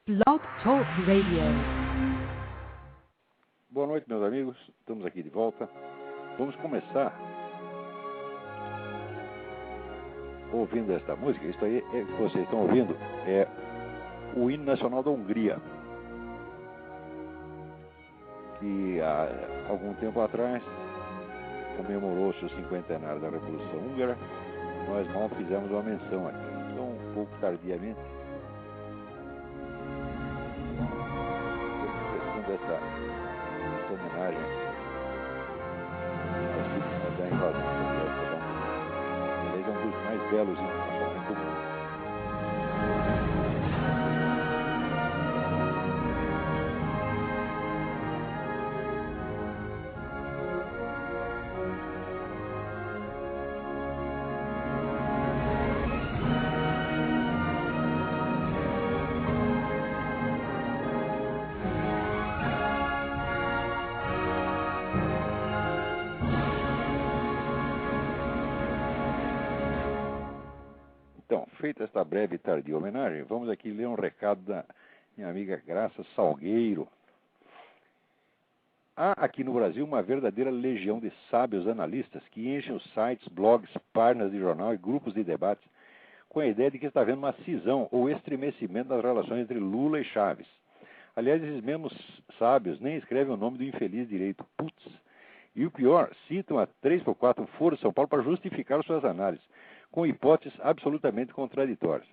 Blog Talk Radio. Boa noite, meus amigos. Estamos aqui de volta. Vamos começar ouvindo esta música. Isso aí que vocês estão ouvindo é o hino nacional da Hungria, que há algum tempo atrás comemorou-se o cinquentenário da Revolução Húngara. Nós mal fizemos uma menção aqui, então um pouco tardiamente, essa homenagem às vítimas da invasão soviética da Hungria. Aliás, é um dos mais belos hinos nacionais do mundo. Então, feita esta breve e tardia homenagem, vamos aqui ler um recado da minha amiga Graça Salgueiro. Há aqui no Brasil uma verdadeira legião de sábios analistas que enchem os sites, blogs, páginas de jornal e grupos de debates com a ideia de que está havendo uma cisão ou estremecimento das relações entre Lula e Chaves. Aliás, esses mesmos sábios nem escrevem o nome do infeliz direito, putz. E o pior, citam a 3x4 Foro de São Paulo para justificar suas análises, com hipóteses absolutamente contraditórias.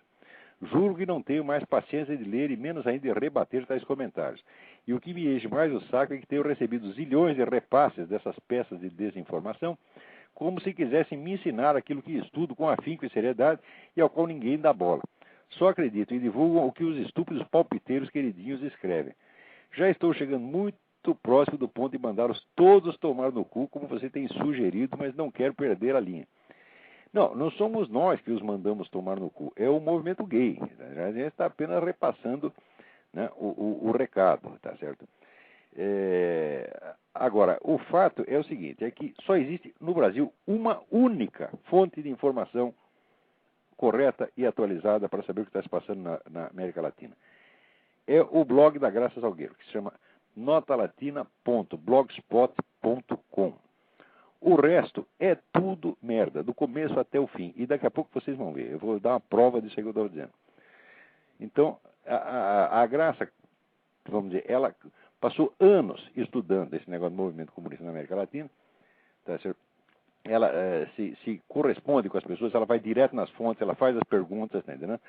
Juro que não tenho mais paciência de ler e menos ainda de rebater tais comentários. E o que me enche mais o saco é que tenho recebido zilhões de repasses dessas peças de desinformação, como se quisessem me ensinar aquilo que estudo com afinco e seriedade e ao qual ninguém dá bola. Só acreditam e divulgam o que os estúpidos palpiteiros queridinhos escrevem. Já estou chegando muito próximo do ponto de mandá-los todos tomar no cu, como você tem sugerido, mas não quero perder a linha. Não somos nós que os mandamos tomar no cu, é o movimento gay. A gente está apenas repassando, né, o recado, tá certo? Agora, o fato é o seguinte, é que só existe no Brasil uma única fonte de informação correta e atualizada para saber o que está se passando na América Latina. É o blog da Graça Salgueiro, que se chama notalatina.blogspot.com. O resto é tudo merda, do começo até o fim. E daqui a pouco vocês vão ver. Eu vou dar uma prova disso que eu estou dizendo. Então, a Graça, vamos dizer, ela passou anos estudando esse negócio do movimento comunista na América Latina. Tá certo? Ela se corresponde com as pessoas, ela vai direto nas fontes, ela faz as perguntas, tá entendendo?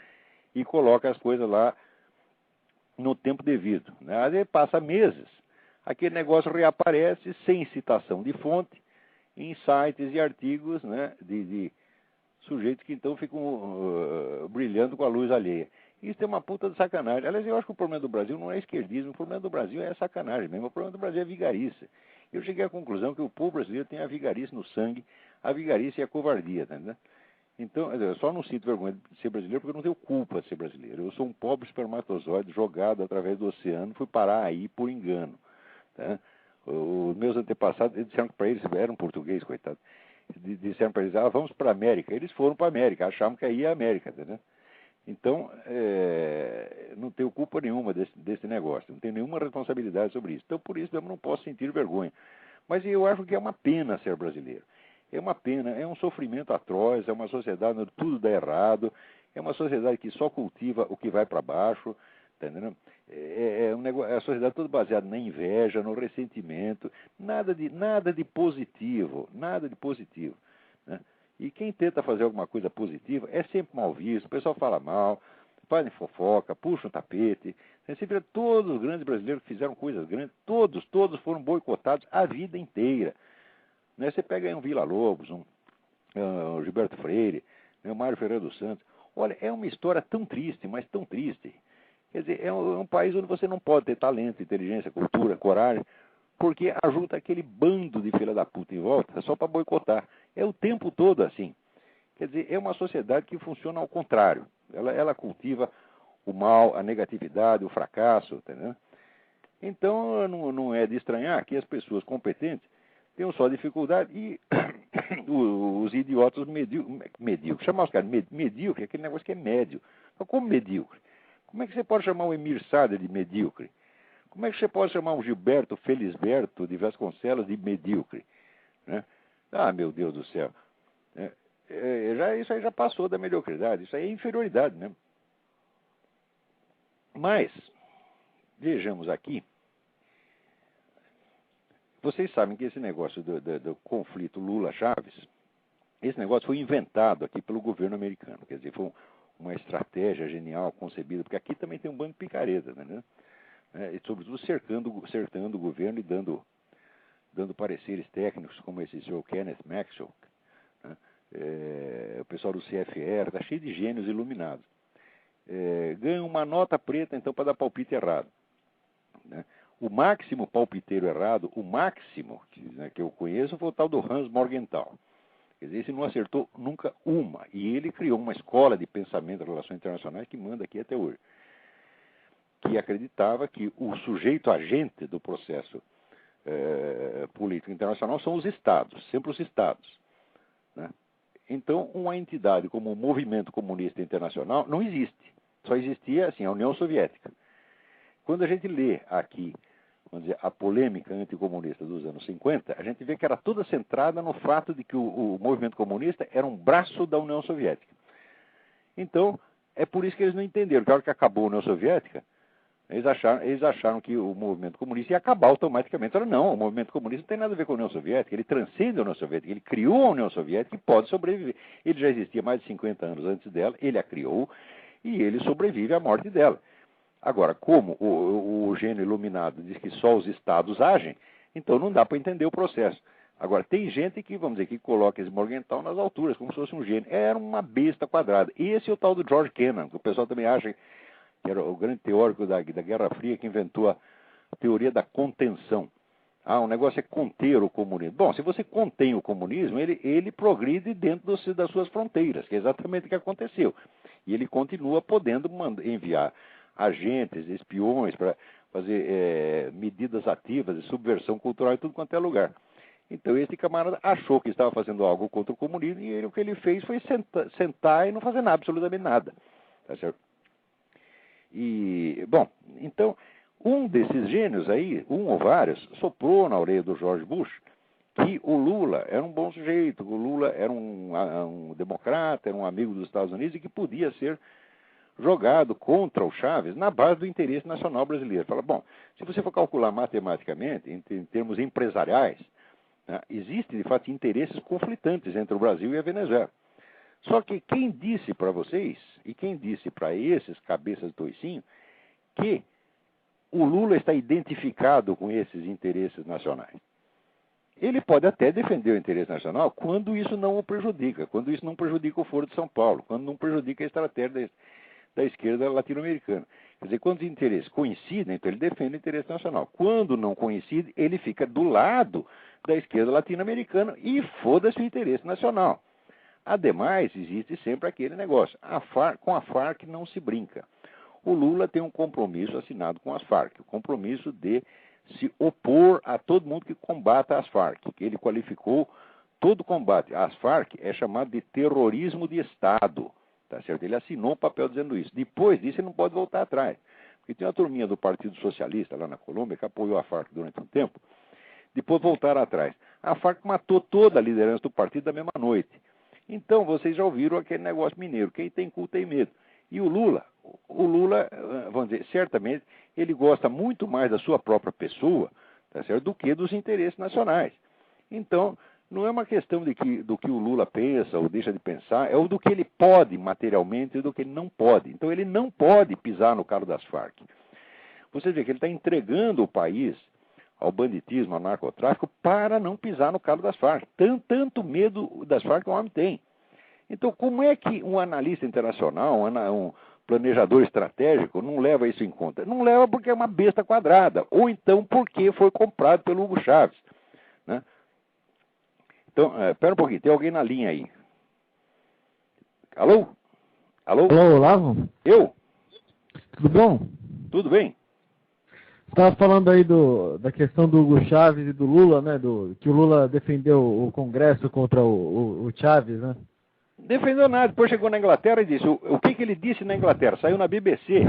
E coloca as coisas lá no tempo devido. Né? Às vezes passa meses, aquele negócio reaparece sem citação de fonte, em sites e artigos, né, de sujeitos que então ficam brilhando com a luz alheia. Isso é uma puta de sacanagem. Aliás, eu acho que o problema do Brasil não é esquerdismo, o problema do Brasil é sacanagem mesmo, o problema do Brasil é vigarice. Eu cheguei à conclusão que o povo brasileiro tem a vigarice no sangue, a vigarice e a covardia, tá entendendo? Então, eu só não sinto vergonha de ser brasileiro porque eu não tenho culpa de ser brasileiro. Eu sou um pobre espermatozoide jogado através do oceano, fui parar aí por engano, tá? Os meus antepassados, eles disseram que para eles, eram portugueses, coitado, disseram para eles, vamos para a América. Eles foram para a América, achavam que aí é a América, entendeu? Então, não tenho culpa nenhuma desse negócio, não tenho nenhuma responsabilidade sobre isso. Então, por isso, eu não posso sentir vergonha. Mas eu acho que é uma pena ser brasileiro. É uma pena, é um sofrimento atroz, é uma sociedade onde tudo dá errado, é uma sociedade que só cultiva o que vai para baixo, tá entendendo? Um negócio, é a sociedade toda baseada na inveja, no ressentimento, nada de positivo, nada de positivo, né? E quem tenta fazer alguma coisa positiva é sempre mal visto, o pessoal fala mal, fazem fofoca, puxam o tapete. Você vê todos os grandes brasileiros que fizeram coisas grandes, todos foram boicotados a vida inteira. Né? Você pega aí um Villa-Lobos, um Gilberto Freire, né? O Mário Ferreira dos Santos. Olha, é uma história tão triste, mas tão triste. Quer dizer, é um país onde você não pode ter talento, inteligência, cultura, coragem, porque ajuda aquele bando de filha da puta em volta só para boicotar. É o tempo todo assim. Quer dizer, é uma sociedade que funciona ao contrário. Ela cultiva o mal, a negatividade, o fracasso, entendeu? Então, não é de estranhar que as pessoas competentes tenham só dificuldade e os idiotas medíocres. Chamar os caras medíocre, aquele negócio que é médio. Mas como medíocre? Como é que você pode chamar o Emir Sader de medíocre? Como é que você pode chamar um Gilberto Felisberto de Vasconcelos de medíocre? Né? Ah, meu Deus do céu. Isso aí já passou da mediocridade. Isso aí é inferioridade, né? Mas, vejamos aqui. Vocês sabem que esse negócio do conflito Lula-Chaves, esse negócio foi inventado aqui pelo governo americano. Quer dizer, foi uma estratégia genial concebida, porque aqui também tem um bando de picaretas, né? E sobretudo cercando o governo e dando pareceres técnicos, como esse senhor Kenneth Maxwell, né? O pessoal do CFR, está cheio de gênios iluminados. Ganha uma nota preta, então, para dar palpite errado. Né? O máximo palpiteiro errado, o máximo que eu conheço, foi o tal do Hans Morgenthau. Quer dizer, esse não acertou nunca uma. E ele criou uma escola de pensamento de relações internacionais que manda aqui até hoje. Que acreditava que o sujeito agente do processo político internacional são os Estados, sempre os Estados. Né? Então, uma entidade como o Movimento Comunista Internacional não existe. Só existia, assim, a União Soviética. Quando a gente lê aqui, vamos dizer, a polêmica anticomunista dos anos 50, a gente vê que era toda centrada no fato de que o movimento comunista era um braço da União Soviética. Então, é por isso que eles não entenderam. Que a hora que acabou a União Soviética, eles acharam que o movimento comunista ia acabar automaticamente. Falaram, não, o movimento comunista não tem nada a ver com a União Soviética, ele transcende a União Soviética, ele criou a União Soviética e pode sobreviver. Ele já existia mais de 50 anos antes dela, ele a criou e ele sobrevive à morte dela. Agora, como o gênio iluminado diz que só os Estados agem, então não dá para entender o processo. Agora, tem gente que, vamos dizer, que coloca esse Morgenthau nas alturas, como se fosse um gênio. Era uma besta quadrada. Esse é o tal do George Kennan, que o pessoal também acha que era o grande teórico da Guerra Fria que inventou a teoria da contenção. O negócio é conter o comunismo. Bom, se você contém o comunismo, ele progride dentro das suas fronteiras, que é exatamente o que aconteceu. E ele continua podendo enviar agentes, espiões, para fazer medidas ativas de subversão cultural em tudo quanto é lugar. Então, esse camarada achou que estava fazendo algo contra o comunismo e o que ele fez foi sentar e não fazer nada, absolutamente nada. Tá certo? E, bom, então, um desses gênios aí, um ou vários, soprou na orelha do George Bush que o Lula era um bom sujeito, que o Lula era um democrata, era um amigo dos Estados Unidos e que podia ser jogado contra o Chaves na base do interesse nacional brasileiro. Fala, bom, se você for calcular matematicamente, em termos empresariais, né, existem, de fato, interesses conflitantes entre o Brasil e a Venezuela. Só que quem disse para vocês, e quem disse para esses cabeças de toicinho, que o Lula está identificado com esses interesses nacionais? Ele pode até defender o interesse nacional quando isso não o prejudica, quando isso não prejudica o Foro de São Paulo, quando não prejudica a estratégia da esquerda latino-americana. Quer dizer, quando os interesses coincidem, então ele defende o interesse nacional. Quando não coincide, ele fica do lado da esquerda latino-americana e foda-se o interesse nacional. Ademais, existe sempre aquele negócio. Com a Farc não se brinca. O Lula tem um compromisso assinado com as Farc, o compromisso de se opor a todo mundo que combata as Farc, que ele qualificou todo combate às Farc é chamado de terrorismo de Estado. Tá certo? Ele assinou um papel dizendo isso. Depois disso, ele não pode voltar atrás. Porque tem uma turminha do Partido Socialista lá na Colômbia que apoiou a Farc durante um tempo. Depois voltaram atrás. A Farc matou toda a liderança do partido da mesma noite. Então, vocês já ouviram aquele negócio mineiro. Quem tem cu tem medo. E o Lula, vamos dizer, certamente, ele gosta muito mais da sua própria pessoa, tá certo? Do que dos interesses nacionais. Então, não é uma questão do que o Lula pensa ou deixa de pensar, é o do que ele pode materialmente e do que ele não pode. Então, ele não pode pisar no calo das Farc. Você vê que ele está entregando o país ao banditismo, ao narcotráfico, para não pisar no calo das Farc. Tanto medo das Farc que o homem tem. Então, como é que um analista internacional, um planejador estratégico, não leva isso em conta? Não leva porque é uma besta quadrada, ou então porque foi comprado pelo Hugo Chávez. Né? Então, espera um pouquinho, tem alguém na linha aí. Alô? Alô? Alô, Olavo? Eu? Tudo bom? Tudo bem? Estava falando aí da questão do Hugo Chávez e do Lula, né? Que o Lula defendeu o Congresso contra o Chávez, né? Defendeu nada, depois chegou na Inglaterra e disse, o que ele disse na Inglaterra? Saiu na BBC,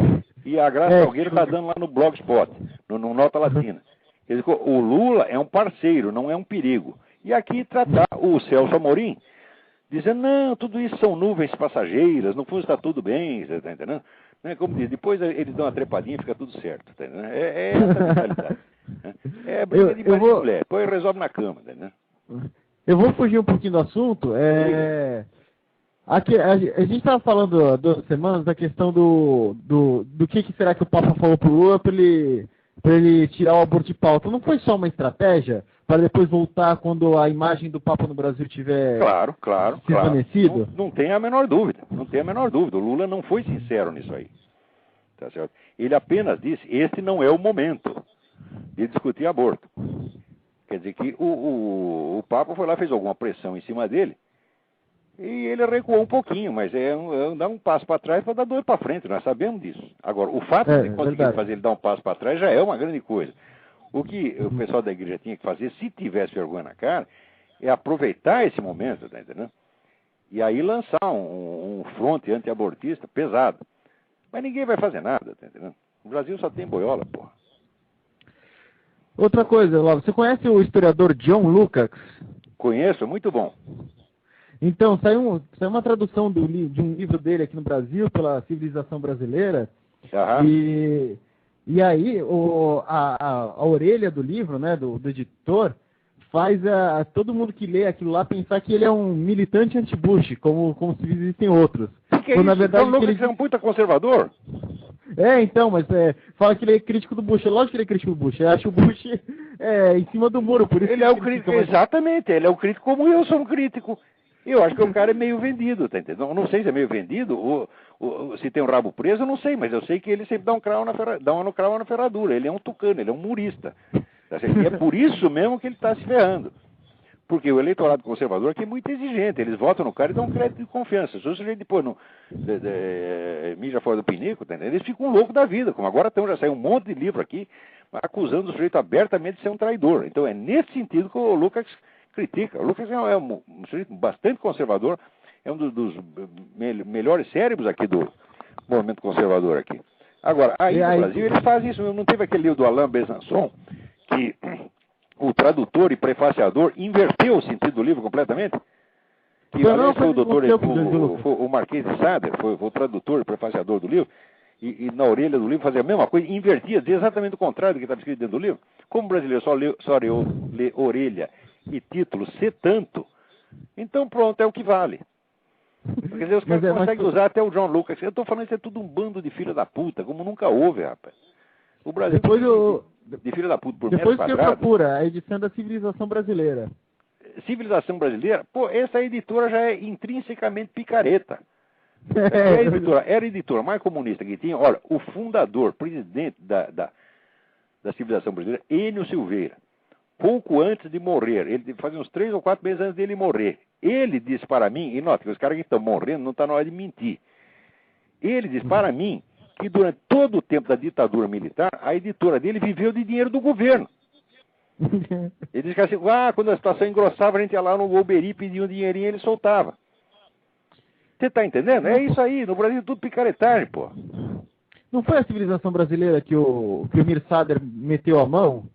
E a Graça Salgueiro está dando lá no Blogspot, no Nota Latina. Quer dizer, o Lula é um parceiro, não é um perigo. E aqui tratar o Celso Amorim, dizendo, não, tudo isso são nuvens passageiras, no fundo está tudo bem, você está entendendo? Né? Como diz, depois eles dão uma trepadinha e fica tudo certo, tá entendendo? É essa a mentalidade. Né? É briga de marido e mulher, depois resolve na cama, tá entendendo? Eu vou fugir um pouquinho do assunto. Aqui, a gente estava falando há 2 semanas da questão do que será que o Papa falou pro Lula para ele tirar o aborto de pauta. Não foi só uma estratégia para depois voltar quando a imagem do Papa no Brasil tiver claro. desvanecido? Não tem a menor dúvida, não tem a menor dúvida. O Lula não foi sincero nisso aí. Tá certo? Ele apenas disse, este não é o momento de discutir aborto. Quer dizer que o Papa foi lá, fez alguma pressão em cima dele, e ele recuou um pouquinho, mas dar um passo para trás para dar 2 para frente, nós sabemos disso. Agora, o fato de conseguir fazer ele dar um passo para trás já é uma grande coisa. O que o pessoal da igreja tinha que fazer, se tivesse vergonha na cara, é aproveitar esse momento, tá entendendo? E aí lançar um fronte anti-abortista pesado. Mas ninguém vai fazer nada, tá entendendo? O Brasil só tem boiola, porra. Outra coisa, Lavo, você conhece o historiador John Lukács? Conheço, muito bom. Então, saiu uma tradução de um livro dele aqui no Brasil, pela Civilização Brasileira, e aí a orelha do livro, né, do editor, faz todo mundo que lê aquilo lá pensar que ele é um militante anti-Bush, como se existem outros. Que é isso? Na verdade, o Lucas é um puta conservador? Então, mas fala que ele é crítico do Bush. Lógico que ele é crítico do Bush. Eu acho o Bush em cima do muro, por isso ele é o crítico. Exatamente, ele é o crítico como eu sou um crítico. Eu acho que o cara é meio vendido, tá entendendo? Não sei se é meio vendido, ou se tem um rabo preso, eu não sei, mas eu sei que ele sempre dá um cravo na ferradura. Ele é um tucano, ele é um murista. Tá certo? E é por isso mesmo que ele está se ferrando. Porque o eleitorado conservador aqui é muito exigente. Eles votam no cara e dão um crédito de confiança. Se o sujeito depois mija fora do pinico, tá entendendo? Eles ficam loucos da vida. Como agora já saiu um monte de livro aqui acusando o sujeito abertamente de ser um traidor. Então é nesse sentido que o Lucas critica. O Lucas é um sujeito bastante conservador, é um dos melhores cérebros aqui do movimento conservador aqui. Agora, aí no Brasil eles fazem isso. Não teve aquele livro do Alain Besançon que o tradutor e prefaciador inverteu o sentido do livro completamente? Que aliás foi o doutor, o Marquês de Sade, foi o tradutor e prefaciador do livro, e na orelha do livro fazia a mesma coisa, invertia, dizia exatamente o contrário do que estava escrito dentro do livro. Como o brasileiro só lê orelha e título, tanto, então pronto, é o que vale. Quer dizer, os caras conseguem usar até o John Lucas. Eu estou falando que isso é tudo um bando de filho da puta, como nunca houve, rapaz. O Brasil de filho da puta por metro quadrado. Depois que procura a edição da Civilização Brasileira. Civilização Brasileira? Pô, essa editora já é intrinsecamente picareta. Era a editora mais comunista que tinha. Olha, o fundador, presidente da Civilização Brasileira, Enio Silveira, pouco antes de morrer, ele fazia uns 3 ou 4 meses antes dele morrer, ele disse para mim, e nota que os caras que estão morrendo não está na hora de mentir, ele disse para mim que durante todo o tempo da ditadura militar, a editora dele viveu de dinheiro do governo. Ele disse que assim, quando a situação engrossava, a gente ia lá no Uberi, pedia um dinheirinho e ele soltava. Você está entendendo? É isso aí, no Brasil tudo picaretagem, pô. Não foi a Civilização Brasileira que o Mir Sader meteu a mão?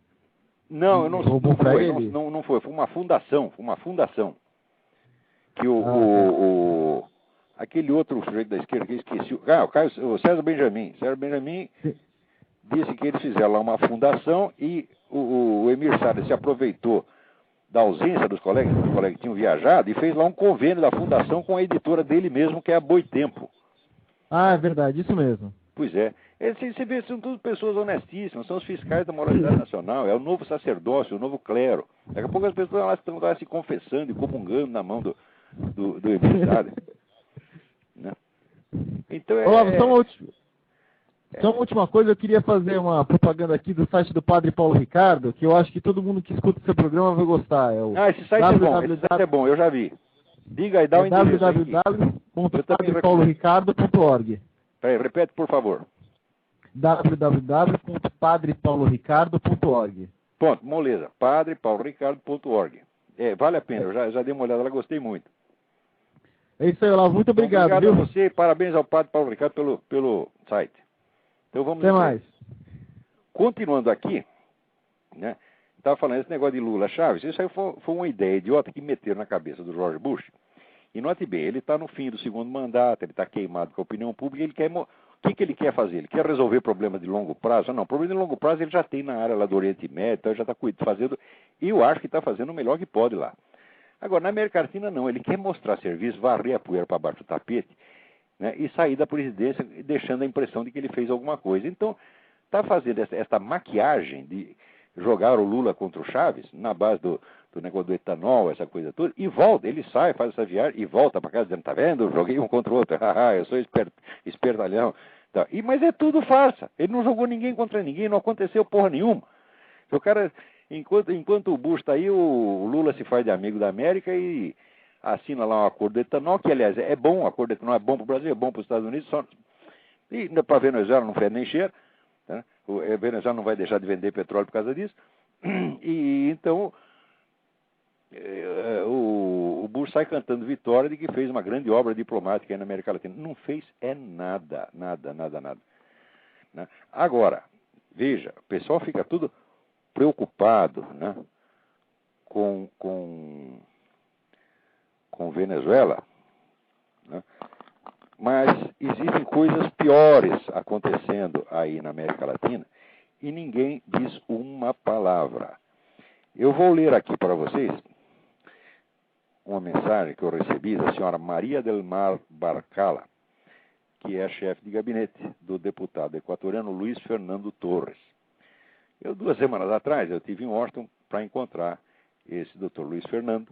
Não, eu não foi. Foi uma fundação. Que aquele outro sujeito da esquerda que eu esqueci. O César Benjamin. César Benjamin disse que eles fizeram lá uma fundação e o Emir Sader se aproveitou da ausência dos colegas que tinham viajado e fez lá um convênio da fundação com a editora dele mesmo, que é a Boitempo. Ah, é verdade, isso mesmo. Pois é. Você vê, são todas pessoas honestíssimas, são os fiscais da moralidade nacional, é o novo sacerdócio, o novo clero. Daqui a pouco as pessoas lá estão lá se confessando e comungando na mão do Emir Sader. Né? Então só uma última coisa, eu queria fazer uma propaganda aqui do site do Padre Paulo Ricardo, que eu acho que todo mundo que escuta esse programa vai gostar. Esse site é bom, eu já vi. Diga aí, dá o endereço. www.padrepauloricardo.org. Peraí, repete, por favor. www.padrepauloricardo.org. Ponto, moleza. padrepauloricardo.org. Vale a pena, eu já dei uma olhada, gostei muito. É isso aí, Olavo, muito obrigado. Obrigado a você, parabéns ao Padre Paulo Ricardo pelo site. Então vamos Até mais. Continuando aqui, né? Estava falando esse negócio de Lula Chaves, isso aí foi uma ideia idiota que meteram na cabeça do George Bush. E note bem, ele está no fim do segundo mandato, ele está queimado com a opinião pública, ele quer... O que ele quer fazer? Ele quer resolver problemas de longo prazo? Não, problema de longo prazo ele já tem na área lá do Oriente Médio, então ele já está fazendo, e eu acho que está fazendo o melhor que pode lá. Agora, na América Latina não, ele quer mostrar serviço, varrer a poeira para baixo do tapete, né, e sair da presidência deixando a impressão de que ele fez alguma coisa. Então, está fazendo essa maquiagem de jogar o Lula contra o Chaves, na base do negócio do etanol, essa coisa toda, e volta, ele sai, faz essa viagem e volta para casa dizendo, tá vendo, joguei um contra o outro, eu sou espertalhão. Tá. Mas é tudo farsa, ele não jogou ninguém contra ninguém, não aconteceu porra nenhuma. O cara, enquanto o Bush está aí, o Lula se faz de amigo da América e assina lá um acordo do etanol, que aliás é bom, o acordo do etanol é bom para o Brasil, é bom para os Estados Unidos, e para a Venezuela não fede nem cheiro. Tá? A Venezuela não vai deixar de vender petróleo por causa disso. E então o Bush sai cantando vitória de que fez uma grande obra diplomática aí na América Latina. Não fez nada. Né? Agora, veja, o pessoal fica tudo preocupado, né, com Venezuela, né? Mas existem coisas piores acontecendo aí na América Latina e ninguém diz uma palavra. Eu vou ler aqui para vocês uma mensagem que eu recebi da senhora Maria del Mar Barcala, que é chefe de gabinete do deputado equatoriano Luiz Fernando Torres. 2 semanas atrás, eu estive em Washington para encontrar esse doutor Luiz Fernando,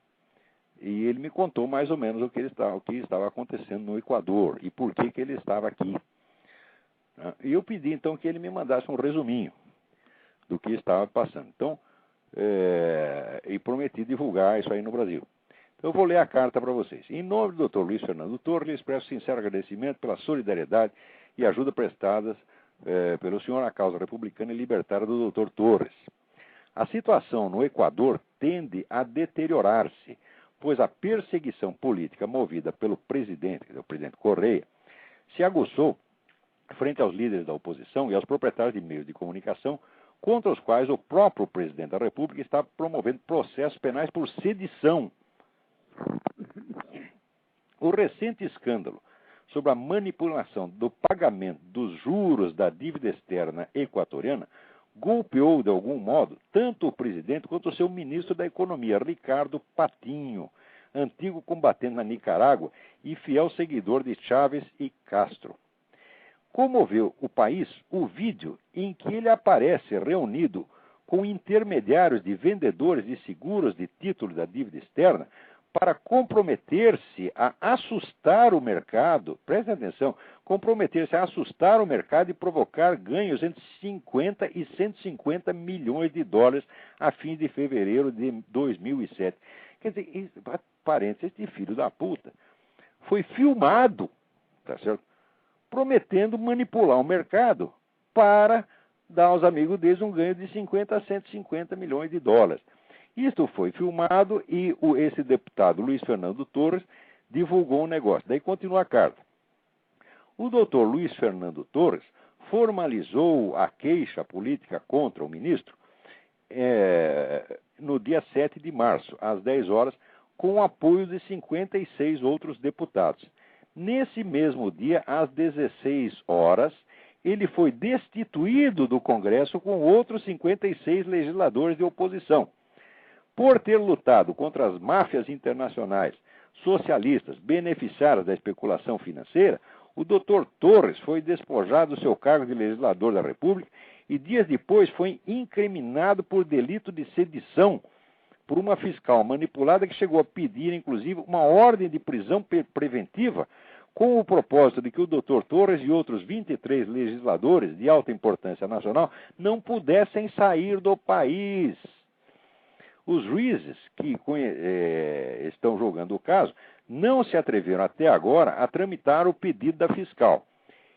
e ele me contou mais ou menos o que estava acontecendo no Equador e por que ele estava aqui. E eu pedi, então, que ele me mandasse um resuminho do que estava passando. Então, e prometi divulgar isso aí no Brasil. Então, eu vou ler a carta para vocês. Em nome do Dr. Luiz Fernando Torres, lhe expresso sincero agradecimento pela solidariedade e ajuda prestadas pelo senhor à causa republicana e libertária do Dr. Torres. A situação no Equador tende a deteriorar-se, pois a perseguição política movida pelo presidente, o presidente Correia, se aguçou frente aos líderes da oposição e aos proprietários de meios de comunicação, contra os quais o próprio presidente da República está promovendo processos penais por sedição. O recente escândalo sobre a manipulação do pagamento dos juros da dívida externa equatoriana golpeou, de algum modo, tanto o presidente quanto o seu ministro da Economia, Ricardo Patinho, antigo combatente na Nicarágua e fiel seguidor de Chávez e Castro. Comoveu o país o vídeo em que ele aparece reunido com intermediários de vendedores de seguros de títulos da dívida externa para comprometer-se a assustar o mercado, prestem atenção, comprometer-se a assustar o mercado e provocar ganhos entre 50 e 150 milhões de dólares a fim de fevereiro de 2007. Quer dizer, parênteses, esse filho da puta foi filmado, tá certo? Prometendo manipular o mercado para dar aos amigos deles um ganho de 50 a 150 milhões de dólares. Isto foi filmado e esse deputado Luiz Fernando Torres divulgou um negócio. Daí continua a carta. O doutor Luiz Fernando Torres formalizou a queixa política contra o ministro no dia 7 de março, às 10 horas, com o apoio de 56 outros deputados. Nesse mesmo dia, às 16 horas, ele foi destituído do Congresso com outros 56 legisladores de oposição. Por ter lutado contra as máfias internacionais socialistas beneficiárias da especulação financeira, o Dr. Torres foi despojado do seu cargo de legislador da República e dias depois foi incriminado por delito de sedição por uma fiscal manipulada que chegou a pedir, inclusive, uma ordem de prisão preventiva com o propósito de que o Dr. Torres e outros 23 legisladores de alta importância nacional não pudessem sair do país. Os juízes que estão julgando o caso não se atreveram até agora a tramitar o pedido da fiscal.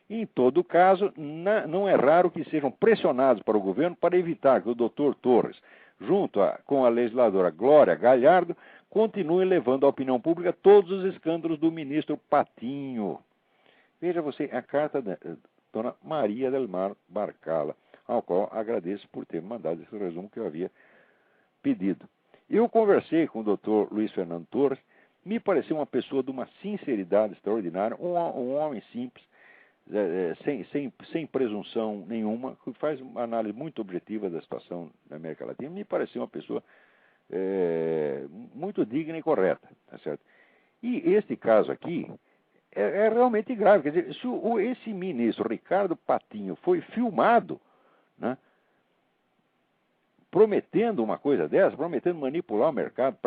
Em todo caso, não é raro que sejam pressionados para o governo para evitar que o Dr. Torres, junto com a legisladora Glória Galhardo, continue levando à opinião pública todos os escândalos do ministro Patinho. Veja você, a carta dona Maria del Mar Barcala, ao qual agradeço por ter mandado esse resumo que eu havia pedido. Eu conversei com o Dr. Luiz Fernando Torres, me pareceu uma pessoa de uma sinceridade extraordinária, um homem simples, sem presunção nenhuma, que faz uma análise muito objetiva da situação da América Latina. Me pareceu uma pessoa muito digna e correta, tá certo? E este caso aqui é realmente grave. Quer dizer, se esse ministro, Ricardo Patinho, foi filmado, né, prometendo uma coisa dessa, prometendo manipular o mercado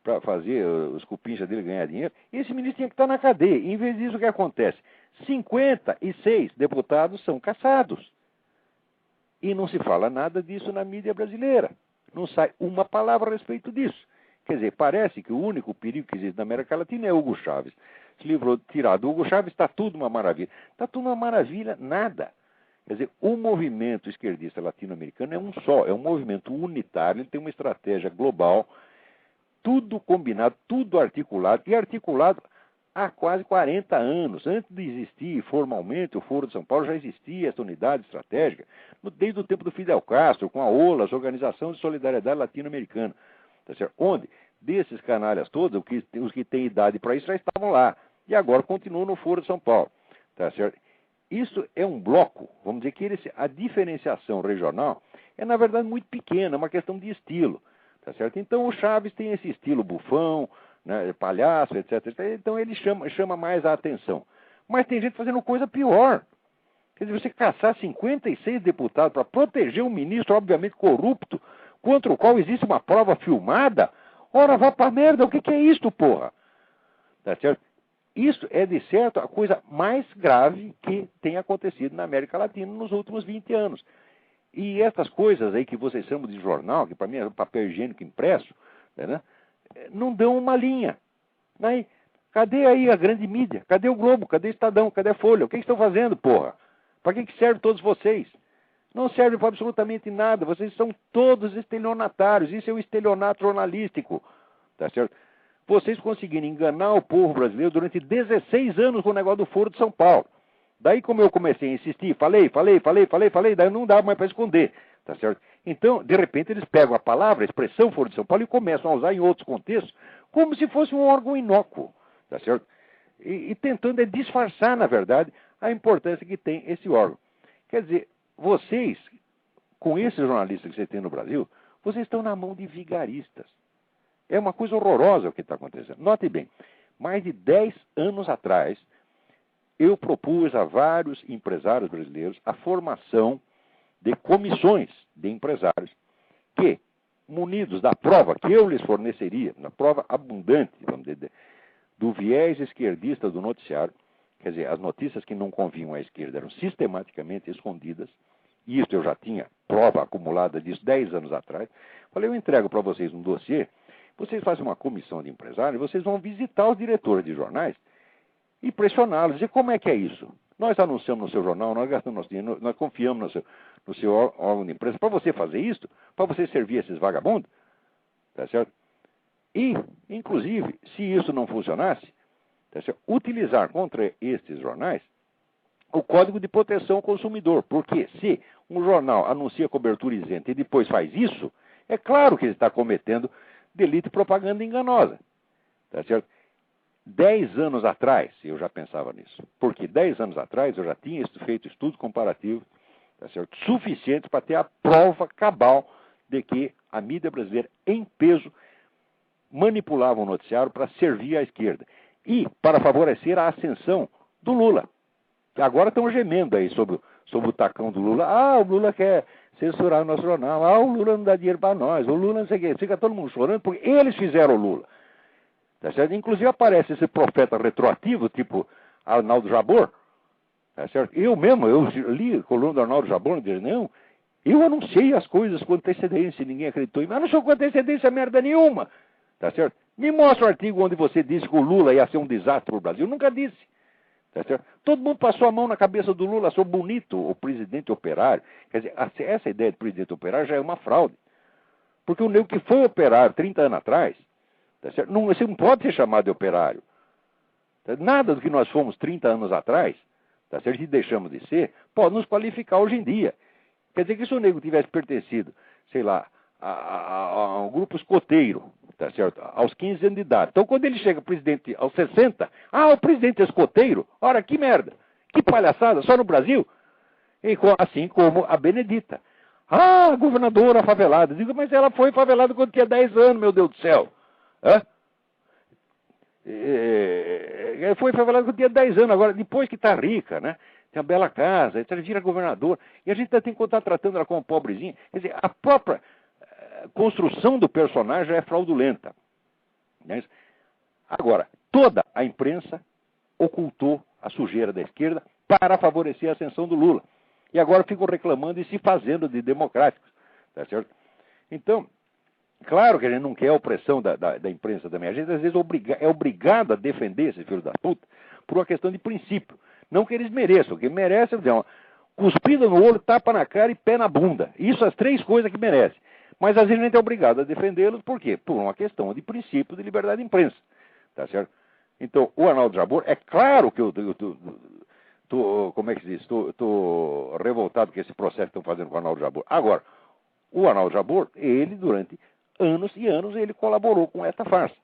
para fazer os cupinchas dele ganhar dinheiro, esse ministro tinha que estar na cadeia. Em vez disso, o que acontece? 56 deputados são caçados. E não se fala nada disso na mídia brasileira. Não sai uma palavra a respeito disso. Quer dizer, parece que o único perigo que existe na América Latina é Hugo Chávez. Se livrou tirado Hugo Chávez, está tudo uma maravilha. Está tudo uma maravilha, nada. Quer dizer, o movimento esquerdista latino-americano é um só, é um movimento unitário, ele tem uma estratégia global, tudo combinado, tudo articulado, e articulado há quase 40 anos. Antes de existir formalmente o Foro de São Paulo, já existia essa unidade estratégica, desde o tempo do Fidel Castro, com a OLAS, Organização de Solidariedade Latino-Americana, tá certo? Onde, desses canalhas todos, os que têm idade para isso já estavam lá, e agora continuam no Foro de São Paulo, tá certo? Isso é um bloco, vamos dizer que a diferenciação regional é, na verdade, muito pequena, é uma questão de estilo, tá certo? Então, o Chaves tem esse estilo bufão, né, palhaço, etc. Então, ele chama mais a atenção. Mas tem gente fazendo coisa pior. Quer dizer, você caçar 56 deputados para proteger um ministro, obviamente, corrupto, contra o qual existe uma prova filmada, ora, vá pra merda, o que é isto, porra? Tá certo? Isso é, de certo, a coisa mais grave que tem acontecido na América Latina nos últimos 20 anos. E essas coisas aí que vocês chamam de jornal, que para mim é papel higiênico impresso, né, não dão uma linha. Né? Cadê aí a grande mídia? Cadê o Globo? Cadê o Estadão? Cadê a Folha? O que estão fazendo, porra? Para que serve todos vocês? Não serve para absolutamente nada. Vocês são todos estelionatários. Isso é o estelionato jornalístico. Tá certo? Vocês conseguiram enganar o povo brasileiro durante 16 anos com o negócio do Foro de São Paulo. Daí, como eu comecei a insistir, falei, daí não dá mais para esconder, tá certo? Então, de repente, eles pegam a palavra, a expressão Foro de São Paulo e começam a usar em outros contextos como se fosse um órgão inócuo, tá certo? E tentando disfarçar, na verdade, a importância que tem esse órgão. Quer dizer, vocês, com esses jornalistas que você tem no Brasil, vocês estão na mão de vigaristas. É uma coisa horrorosa o que está acontecendo. Note bem, mais de 10 anos atrás, eu propus a vários empresários brasileiros a formação de comissões de empresários que, munidos da prova que eu lhes forneceria, na prova abundante, vamos dizer, do viés esquerdista do noticiário, quer dizer, as notícias que não convinham à esquerda eram sistematicamente escondidas, e isso eu já tinha prova acumulada disso 10 anos atrás. Falei, eu entrego para vocês um dossiê, vocês fazem uma comissão de empresários, vocês vão visitar os diretores de jornais e pressioná-los, dizer como é que é isso. Nós anunciamos no seu jornal, nós gastamos nosso dinheiro, nós confiamos no seu órgão de imprensa para você fazer isso, para você servir esses vagabundos, tá certo? E, inclusive, se isso não funcionasse, tá certo? Utilizar contra estes jornais o Código de Proteção ao Consumidor, porque se um jornal anuncia cobertura isenta e depois faz isso, é claro que ele está cometendo delito de propaganda enganosa, tá certo? 10 anos atrás, eu já pensava nisso, porque 10 anos atrás eu já tinha feito estudos comparativos, tá certo? Suficientes para ter a prova cabal de que a mídia brasileira, em peso, manipulava o noticiário para servir à esquerda e para favorecer a ascensão do Lula. Agora estão gemendo aí sobre o tacão do Lula. Ah, o Lula quer censurar o nosso jornal. Ah, o Lula não dá dinheiro para nós. O Lula não sei o quê. Fica todo mundo chorando porque eles fizeram o Lula. Tá certo? Inclusive aparece esse profeta retroativo, tipo Arnaldo Jabor. Tá certo? Eu li a coluna do Arnaldo Jabor e disse, não, eu anunciei as coisas com antecedência e ninguém acreditou em mim. Mas não sou com antecedência merda nenhuma. Tá certo? Me mostra o artigo onde você disse que o Lula ia ser um desastre para o Brasil. Eu nunca disse. Tá certo? Todo mundo passou a mão na cabeça do Lula, achou bonito o presidente operário. Quer dizer, essa ideia de presidente operário já é uma fraude. Porque o nego que foi operário 30 anos atrás, tá certo? Você não pode ser chamado de operário. Nada do que nós fomos 30 anos atrás, tá certo? E deixamos de ser, pode nos qualificar hoje em dia. Quer dizer que se o nego tivesse pertencido, sei lá, a um grupo escoteiro, tá certo? Aos 15 anos de idade. Então, quando ele chega presidente aos 60, o presidente é escoteiro? Ora, que merda! Que palhaçada! Só no Brasil? Assim como a Benedita. Governadora favelada. Digo, mas ela foi favelada quando tinha 10 anos, meu Deus do céu. Foi favelada quando tinha 10 anos. Agora, depois que está rica, né? Tem uma bela casa, etc., vira governador. E a gente tem que estar tratando ela como pobrezinha. Quer dizer, a própria construção do personagem é fraudulenta. Né? Agora, toda a imprensa ocultou a sujeira da esquerda para favorecer a ascensão do Lula. E agora ficam reclamando e se fazendo de democráticos. Tá certo? Então, claro que a gente não quer a opressão da imprensa também. A gente, às vezes, é obrigado a defender esse filho da puta por uma questão de princípio. Não que eles mereçam. O que merecem é uma cuspida no olho, tapa na cara e pé na bunda. Isso as três coisas que merecem. Mas, às vezes, a gente é obrigado a defendê-los. Por quê? Por uma questão de princípio de liberdade de imprensa. Tá certo? Então, o Arnaldo Jabor, é claro que eu como é que se diz? Estou revoltado com esse processo que estão fazendo com o Arnaldo Jabor. Agora, o Arnaldo Jabor, ele, durante anos e anos, ele colaborou com essa farsa.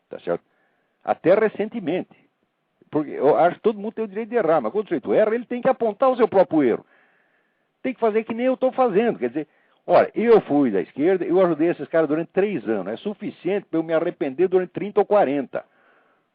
Tá certo? Até recentemente. Porque eu acho que todo mundo tem o direito de errar, mas quando o sujeito erra, ele tem que apontar o seu próprio erro. Tem que fazer que nem eu estou fazendo. Quer dizer, olha, eu fui da esquerda, eu ajudei esses caras durante 3 anos. É suficiente para eu me arrepender durante 30 ou 40.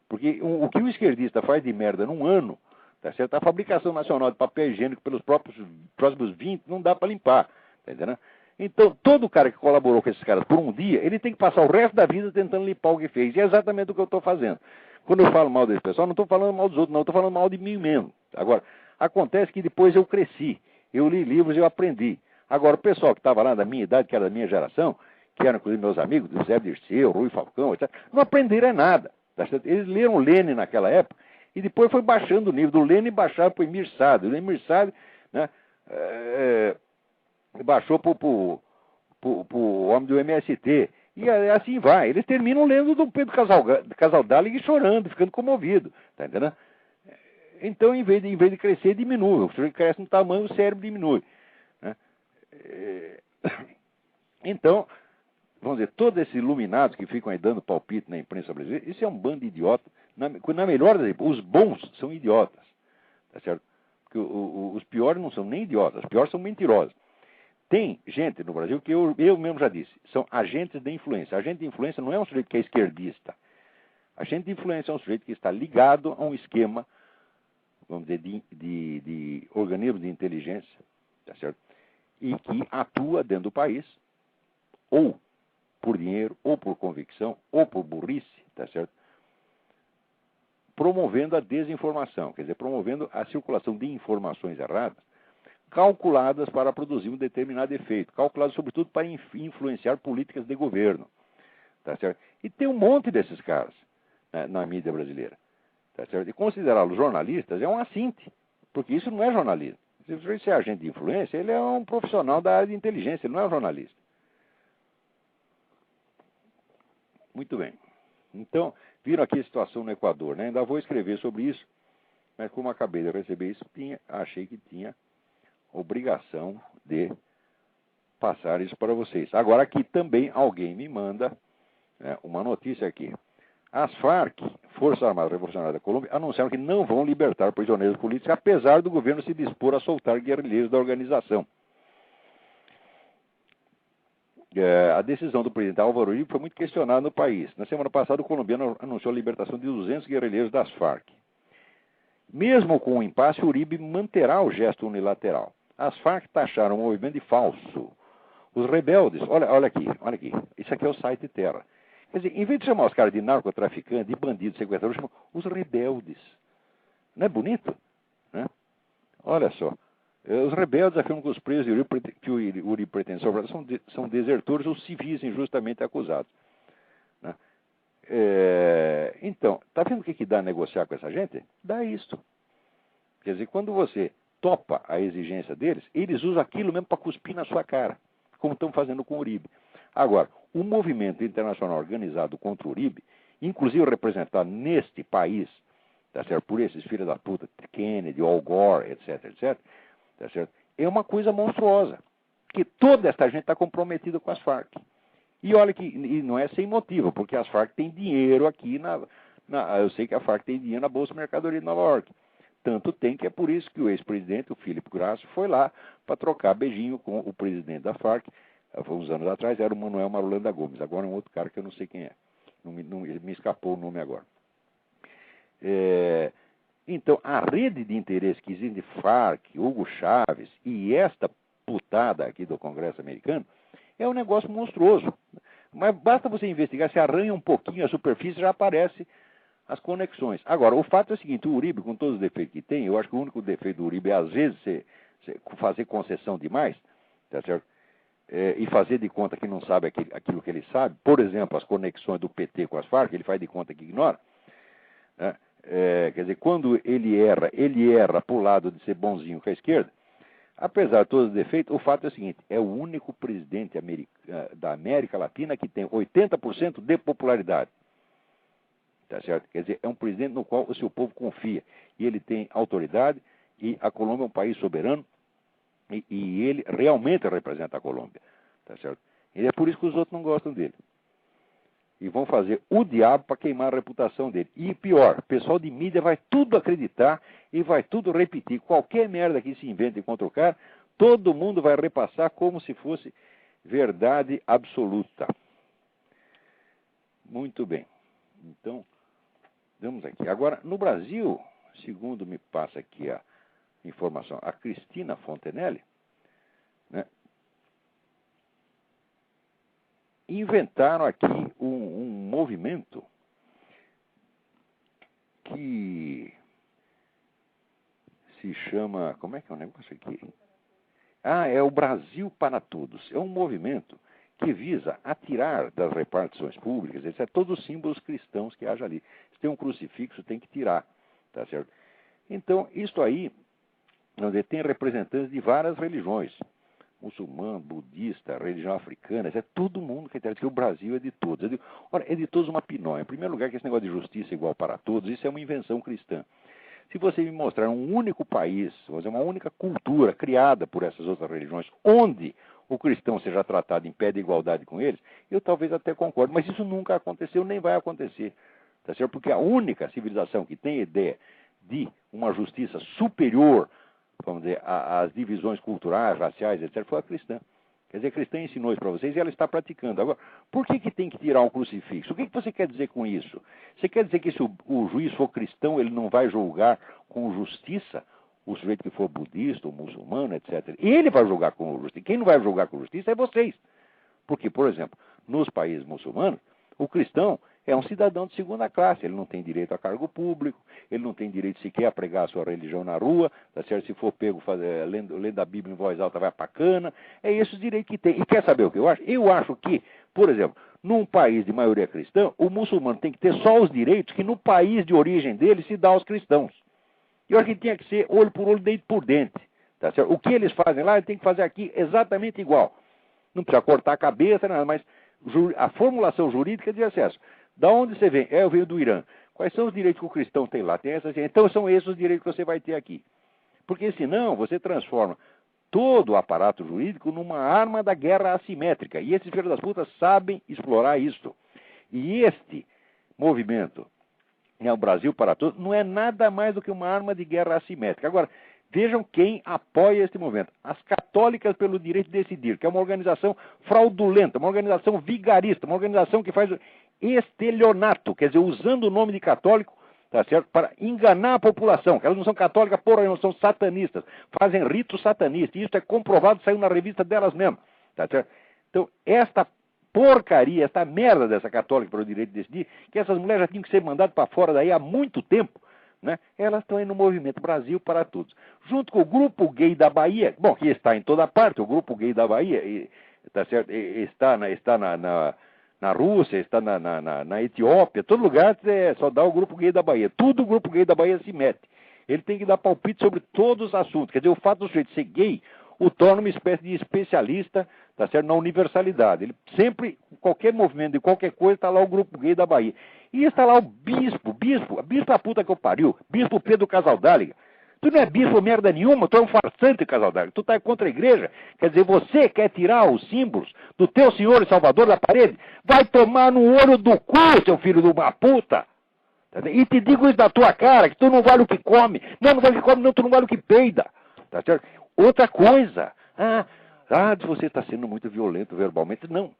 Porque o que o esquerdista faz de merda num ano, tá certo? A fabricação nacional de papel higiênico pelos próximos 20 não dá para limpar. Tá entendendo? Então, todo cara que colaborou com esses caras por um dia, ele tem que passar o resto da vida tentando limpar o que fez. E é exatamente o que eu estou fazendo. Quando eu falo mal desse pessoal, não estou falando mal dos outros, não. Estou falando mal de mim mesmo. Agora, acontece que depois eu cresci. Eu li livros e eu aprendi. Agora, o pessoal que estava lá da minha idade, que era da minha geração, que eram inclusive meus amigos, José Dirceu, Rui Falcão, etc., não aprenderam nada. Tá certo? Eles leram Lênin naquela época e depois foi baixando o nível do Lênin e baixaram para o Emir Saad. O Emir Saad, né, baixou para o homem do MST. E assim vai. Eles terminam lendo do Pedro Casaldáliga e chorando, ficando comovido. Tá entendendo? Então, em vez de crescer, diminui. O sujeito cresce no tamanho, o cérebro diminui. Né? Então, vamos dizer, todos esses iluminados que ficam aí dando palpite na imprensa brasileira, isso é um bando de idiota. Na melhor das hipóteses, os bons são idiotas. Tá certo? Porque os piores não são nem idiotas, os piores são mentirosos. Tem gente no Brasil que eu mesmo já disse, são agentes de influência. Agente de influência não é um sujeito que é esquerdista. Agente de influência é um sujeito que está ligado a um esquema, vamos dizer, de organismo de inteligência, tá certo? E que atua dentro do país, ou por dinheiro, ou por convicção, ou por burrice, tá certo? Promovendo a desinformação, quer dizer, promovendo a circulação de informações erradas, calculadas para produzir um determinado efeito, calculadas sobretudo para influenciar políticas de governo, tá certo? E tem um monte desses caras, né, na mídia brasileira, tá certo? E considerá-los jornalistas é um assinte, porque isso não é jornalismo. Se você é agente de influência, ele é um profissional da área de inteligência, ele não é um jornalista. Muito bem. Então, viram aqui a situação no Equador, né? Ainda vou escrever sobre isso, mas como acabei de receber isso, achei que tinha obrigação de passar isso para vocês. Agora aqui também alguém me manda, né, uma notícia aqui. As Farc, Forças Armadas Revolucionárias da Colômbia, anunciaram que não vão libertar prisioneiros políticos, apesar do governo se dispor a soltar guerrilheiros da organização. A decisão do presidente Álvaro Uribe foi muito questionada no país. Na semana passada, o colombiano anunciou a libertação de 200 guerrilheiros das Farc. Mesmo com o impasse, Uribe manterá o gesto unilateral. As Farc taxaram o movimento de falso. Os rebeldes, olha aqui, isso aqui é o site Terra. Quer dizer, em vez de chamar os caras de narcotraficantes, de bandidos, sequestradores, chamam os rebeldes. Não é bonito? Né? Olha só. Os rebeldes afirmam que os presos que o Uribe pretende sobrar são desertores ou civis injustamente acusados. Né? Então, está vendo o que dá negociar com essa gente? Dá isso. Quer dizer, quando você topa a exigência deles, eles usam aquilo mesmo para cuspir na sua cara, como estão fazendo com o Uribe. Agora, o movimento internacional organizado contra o Uribe, inclusive representado neste país, tá certo? Por esses filhos da puta, Kennedy, Al Gore, etc, etc, tá certo? É uma coisa monstruosa, que toda essa gente está comprometida com as Farc. E olha que e não é sem motivo, porque as Farc têm dinheiro aqui eu sei que a Farc tem dinheiro na Bolsa de Mercadoria de Nova York. Tanto tem que é por isso que o ex-presidente, o Philip Grasso, foi lá para trocar beijinho com o presidente da Farc. Uns anos atrás era o Manuel Marulanda Gomes, agora é um outro cara que eu não sei quem é. Me escapou o nome agora. Então, a rede de interesse que existe de Farc, Hugo Chávez e esta putada aqui do Congresso americano é um negócio monstruoso. Mas basta você investigar, se arranha um pouquinho a superfície, já aparece as conexões. Agora, o fato é o seguinte, o Uribe, com todos os defeitos que tem, eu acho que o único defeito do Uribe é, às vezes, fazer concessão demais, tá certo? E fazer de conta que não sabe aquilo que ele sabe. Por exemplo, as conexões do PT com as Farc, ele faz de conta que ignora. Né? Quer dizer, quando ele erra para o lado de ser bonzinho com a esquerda. Apesar de todos os defeitos, o fato é o seguinte, é o único presidente da América Latina que tem 80% de popularidade. Tá certo? Quer dizer, é um presidente no qual o seu povo confia. E ele tem autoridade, e a Colômbia é um país soberano, e ele realmente representa a Colômbia. Tá certo? E é por isso que os outros não gostam dele. E vão fazer o diabo para queimar a reputação dele. E pior, o pessoal de mídia vai tudo acreditar e vai tudo repetir. Qualquer merda que se invente contra o cara, todo mundo vai repassar como se fosse verdade absoluta. Muito bem. Então, vamos aqui. Agora, no Brasil, segundo me passa aqui a informação, a Cristina Fontenelle, né, inventaram aqui um movimento que se chama... Como é que é o negócio aqui? É o Brasil para Todos. É um movimento que visa atirar das repartições públicas, etc., todos os símbolos cristãos que haja ali. Se tem um crucifixo, tem que tirar. Tá certo? Então, isso aí, tem representantes de várias religiões. Muçulmano, budista, religião africana, é todo mundo que o Brasil é de todos. É de todos uma pinóia. Em primeiro lugar, que esse negócio de justiça igual para todos, isso é uma invenção cristã. Se você me mostrar um único país, uma única cultura criada por essas outras religiões, onde o cristão seja tratado em pé de igualdade com eles, eu talvez até concordo, mas isso nunca aconteceu, nem vai acontecer. Tá certo? Porque a única civilização que tem ideia de uma justiça superior, vamos dizer, às divisões culturais, raciais, etc., foi a cristã. Quer dizer, a cristã ensinou isso para vocês e ela está praticando. Agora, por que tem que tirar um crucifixo? O que você quer dizer com isso? Você quer dizer que se o juiz for cristão, ele não vai julgar com justiça o sujeito que for budista ou muçulmano, etc. Ele vai julgar com justiça. Quem não vai julgar com justiça é vocês. Porque, por exemplo, nos países muçulmanos, o cristão é um cidadão de segunda classe, ele não tem direito a cargo público, ele não tem direito sequer a pregar a sua religião na rua, tá certo? Se for pego lendo a Bíblia em voz alta, vai pra cana. É esse o direito que tem. E quer saber o que eu acho? Eu acho que, por exemplo, num país de maioria cristã, o muçulmano tem que ter só os direitos que no país de origem dele se dá aos cristãos. Eu acho que tinha que ser olho por olho, dente por dente. Tá certo? O que eles fazem lá, ele tem que fazer aqui exatamente igual. Não precisa cortar a cabeça, nada, mas a formulação jurídica de acesso. Da onde você vem? Eu venho do Irã. Quais são os direitos que o cristão tem lá? Tem essas, então são esses os direitos que você vai ter aqui. Porque senão você transforma todo o aparato jurídico numa arma da guerra assimétrica. E esses filhos das putas sabem explorar isso. E este movimento, o Brasil para Todos, não é nada mais do que uma arma de guerra assimétrica. Agora, vejam quem apoia este movimento. As Católicas pelo Direito de Decidir, que é uma organização fraudulenta, uma organização vigarista, uma organização que faz estelionato, quer dizer, usando o nome de católico, tá certo, para enganar a população, que elas não são católicas, porra, não são satanistas, fazem rito satanista, e isso é comprovado, saiu na revista delas mesmas, tá certo? Então, esta porcaria, esta merda dessa Católica pelo Direito de Decidir, que essas mulheres já tinham que ser mandadas para fora daí há muito tempo, né? Elas estão aí no movimento Brasil para Todos. Junto com o Grupo Gay da Bahia, bom, que está em toda parte, o Grupo Gay da Bahia, tá certo? Está na Rússia, está na Etiópia, todo lugar só dá o Grupo Gay da Bahia. Tudo o Grupo Gay da Bahia se mete. Ele tem que dar palpite sobre todos os assuntos. Quer dizer, o fato do sujeito ser gay o torna uma espécie de especialista, tá certo, na universalidade. Ele sempre, qualquer movimento de qualquer coisa, está lá o Grupo Gay da Bahia. E está lá o bispo a puta que eu pariu, bispo Pedro Casaldáliga. Tu não é bispo merda nenhuma, tu é um farsante, Casaldáliga. Tu tá contra a igreja. Quer dizer, você quer tirar os símbolos do teu Senhor e Salvador da parede? Vai tomar no olho do cu, seu filho de uma puta. E te digo isso da tua cara, que tu não vale o que come. Não vale o que come, não, tu não vale o que peida. Tá certo? Outra coisa. Você está sendo muito violento verbalmente. Não.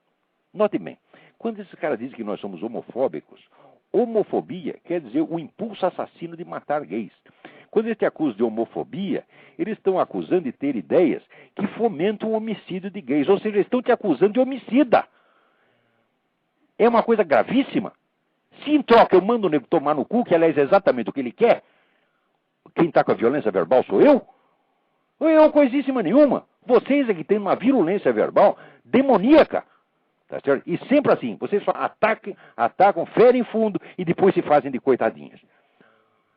Note bem. Quando esses caras dizem que nós somos homofóbicos, homofobia quer dizer o impulso assassino de matar gays. Quando eles te acusam de homofobia, eles estão acusando de ter ideias que fomentam o homicídio de gays. Ou seja, eles estão te acusando de homicida. É uma coisa gravíssima. Se em troca eu mando o nego tomar no cu, que aliás é exatamente o que ele quer, quem está com a violência verbal sou eu? Eu, coisíssima nenhuma. Vocês é que têm uma virulência verbal demoníaca. Tá certo? E sempre assim, vocês só atacam, ferem fundo e depois se fazem de coitadinhas.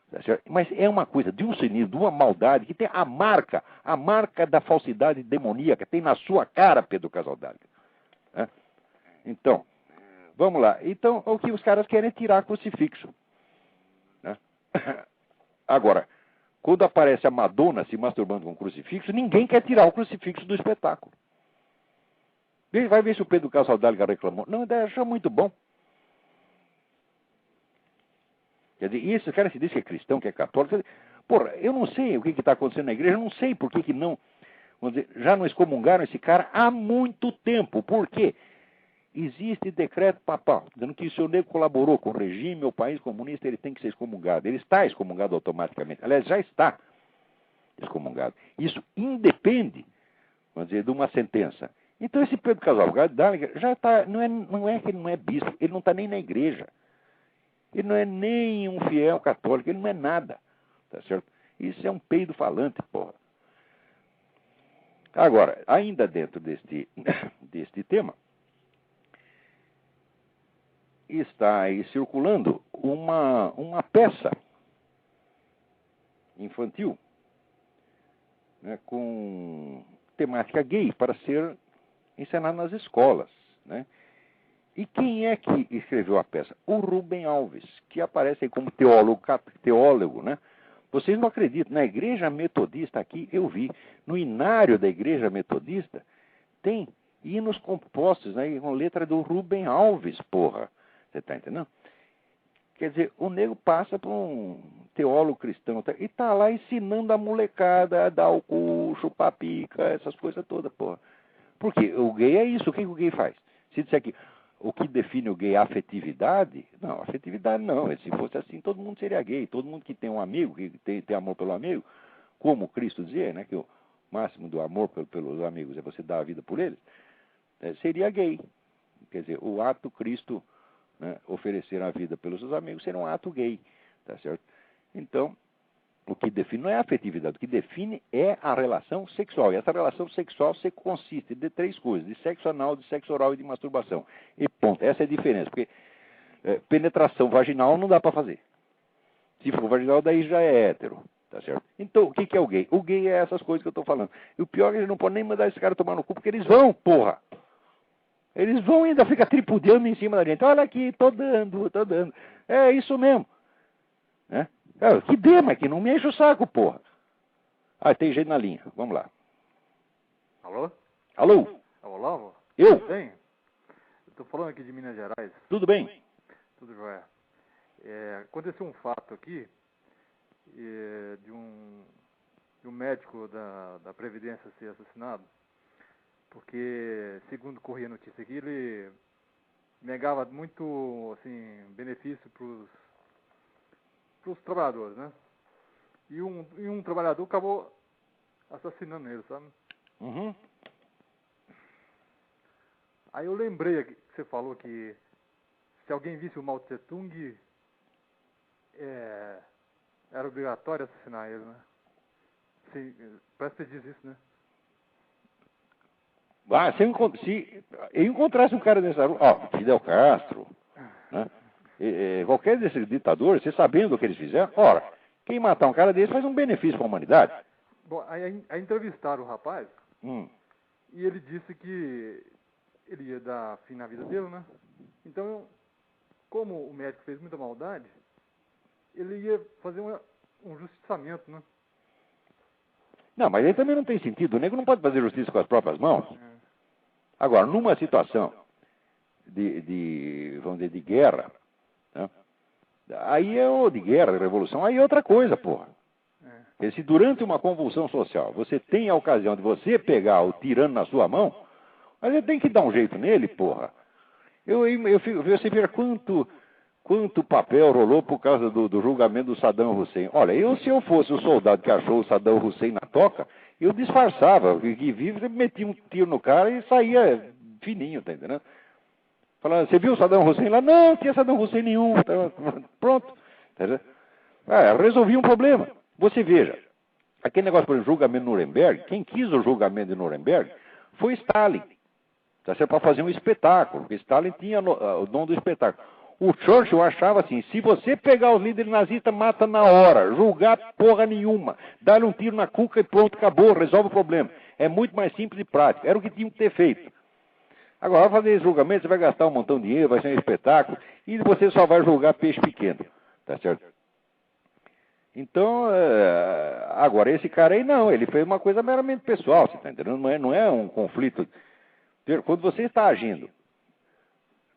Tá certo? Mas é uma coisa de um cinismo, de uma maldade, que tem a marca da falsidade demoníaca, tem na sua cara, Pedro Casaldáliga. Né? Então, vamos lá. Então, o que os caras querem é tirar crucifixo. Né? Agora, quando aparece a Madonna se masturbando com crucifixo, ninguém quer tirar o crucifixo do espetáculo. Vai ver se o Pedro Casaldáliga reclamou. Não, achou muito bom. Quer dizer, e esse cara se diz que é cristão, que é católico. Porra, eu não sei o que está acontecendo na igreja, eu não sei por que não. Vamos dizer, já não excomungaram esse cara há muito tempo. Por quê? Existe decreto papal, dizendo que se o nego colaborou com o regime ou país comunista, ele tem que ser excomungado. Ele está excomungado automaticamente. Aliás, já está excomungado. Isso independe, vamos dizer, de uma sentença. Então esse Pedro Casaldáliga já está, não é que ele não é bispo, ele não está nem na igreja. Ele não é nem um fiel católico, ele não é nada. Tá certo? Isso é um peido falante, porra. Agora, ainda dentro deste tema, está aí circulando uma peça infantil, né, com temática gay para ser encenada nas escolas. Né? E quem é que escreveu a peça? O Rubem Alves, que aparece aí como teólogo, né? Vocês não acreditam, na igreja metodista aqui, eu vi, no inário da igreja metodista, tem hinos compostos, né, com letra do Rubem Alves, porra. Você está entendendo? Quer dizer, o nego passa por um teólogo cristão e está lá ensinando a molecada a dar o cu, chupar pica, essas coisas todas, porra. Porque o gay é isso, o que o gay faz? Se disser que o que define o gay é afetividade, não, afetividade não. Se fosse assim, todo mundo seria gay. Todo mundo que tem um amigo, que tem amor pelo amigo, como Cristo dizia, né, que o máximo do amor pelos amigos é você dar a vida por eles, seria gay. Quer dizer, o ato Cristo, né, oferecer a vida pelos seus amigos seria um ato gay, tá certo? Então, o que define não é a afetividade, o que define é a relação sexual. E essa relação sexual consiste de 3 coisas: de sexo anal, de sexo oral e de masturbação. E ponto. Essa é a diferença, porque penetração vaginal não dá para fazer. Se for vaginal, daí já é hétero, tá certo? Então, o que é o gay? O gay é essas coisas que eu estou falando. E o pior é que a gente não pode nem mandar esse cara tomar no cu, porque eles vão, porra! Eles vão e ainda ficar tripudiando em cima da gente. Olha aqui, tô dando. É isso mesmo. Né? Que dê, mas que não me enche o saco, porra. Tem gente na linha. Vamos lá. Alô? Alô? É o Olavo? Eu? Tudo bem? Eu tô falando aqui de Minas Gerais. Tudo bem? Tudo jóia. Aconteceu um fato aqui de um médico da Previdência ser assassinado, porque, segundo corria a notícia aqui, ele negava muito, assim, benefício para os trabalhadores, né? E um trabalhador acabou assassinando ele, sabe? Uhum. Aí eu lembrei que você falou que se alguém visse o Mao Tse Tung, era obrigatório assassinar ele, né? Parece que você diz isso, né? Se eu encontrasse um cara dessa rua, Fidel Castro, né? Qualquer desses ditadores, você sabendo o que eles fizeram, ora, quem matar um cara desse faz um benefício para a humanidade. Bom, aí entrevistaram o rapaz, e ele disse que ele ia dar fim na vida dele, né? Então, como o médico fez muita maldade, ele ia fazer um justiçamento, né? Não, mas aí também não tem sentido. O nego não pode fazer justiça com as próprias mãos. É. Agora, numa situação vamos dizer, de guerra, né? Aí de guerra, de revolução, aí é outra coisa, porra. Porque se durante uma convulsão social você tem a ocasião de você pegar o tirano na sua mão, mas você tem que dar um jeito nele, porra. Você vê quanto papel rolou por causa do julgamento do Saddam Hussein. Olha, se eu fosse o soldado que achou o Saddam Hussein na toca, eu disfarçava, que vive, metia um tiro no cara e saía fininho, tá entendendo? Falando, você viu o Saddam Hussein lá? Não tinha Saddam Hussein nenhum. Pronto. Tá entendendo? Resolvi um problema. Você veja, aquele negócio, por exemplo, julgamento de Nuremberg, quem quis o julgamento de Nuremberg foi Stalin. Tá certo? Para fazer um espetáculo, porque Stalin tinha o dom do espetáculo. O Churchill achava assim, se você pegar os líderes nazistas, mata na hora, julgar porra nenhuma, dá-lhe um tiro na cuca e pronto, acabou, resolve o problema. É muito mais simples e prático. Era o que tinham que ter feito. Agora, vai fazer esse julgamento, você vai gastar um montão de dinheiro, vai ser um espetáculo, e você só vai julgar peixe pequeno. Tá certo? Então, agora, esse cara aí não, ele fez uma coisa meramente pessoal, você está entendendo? Não é um conflito. Quando você está agindo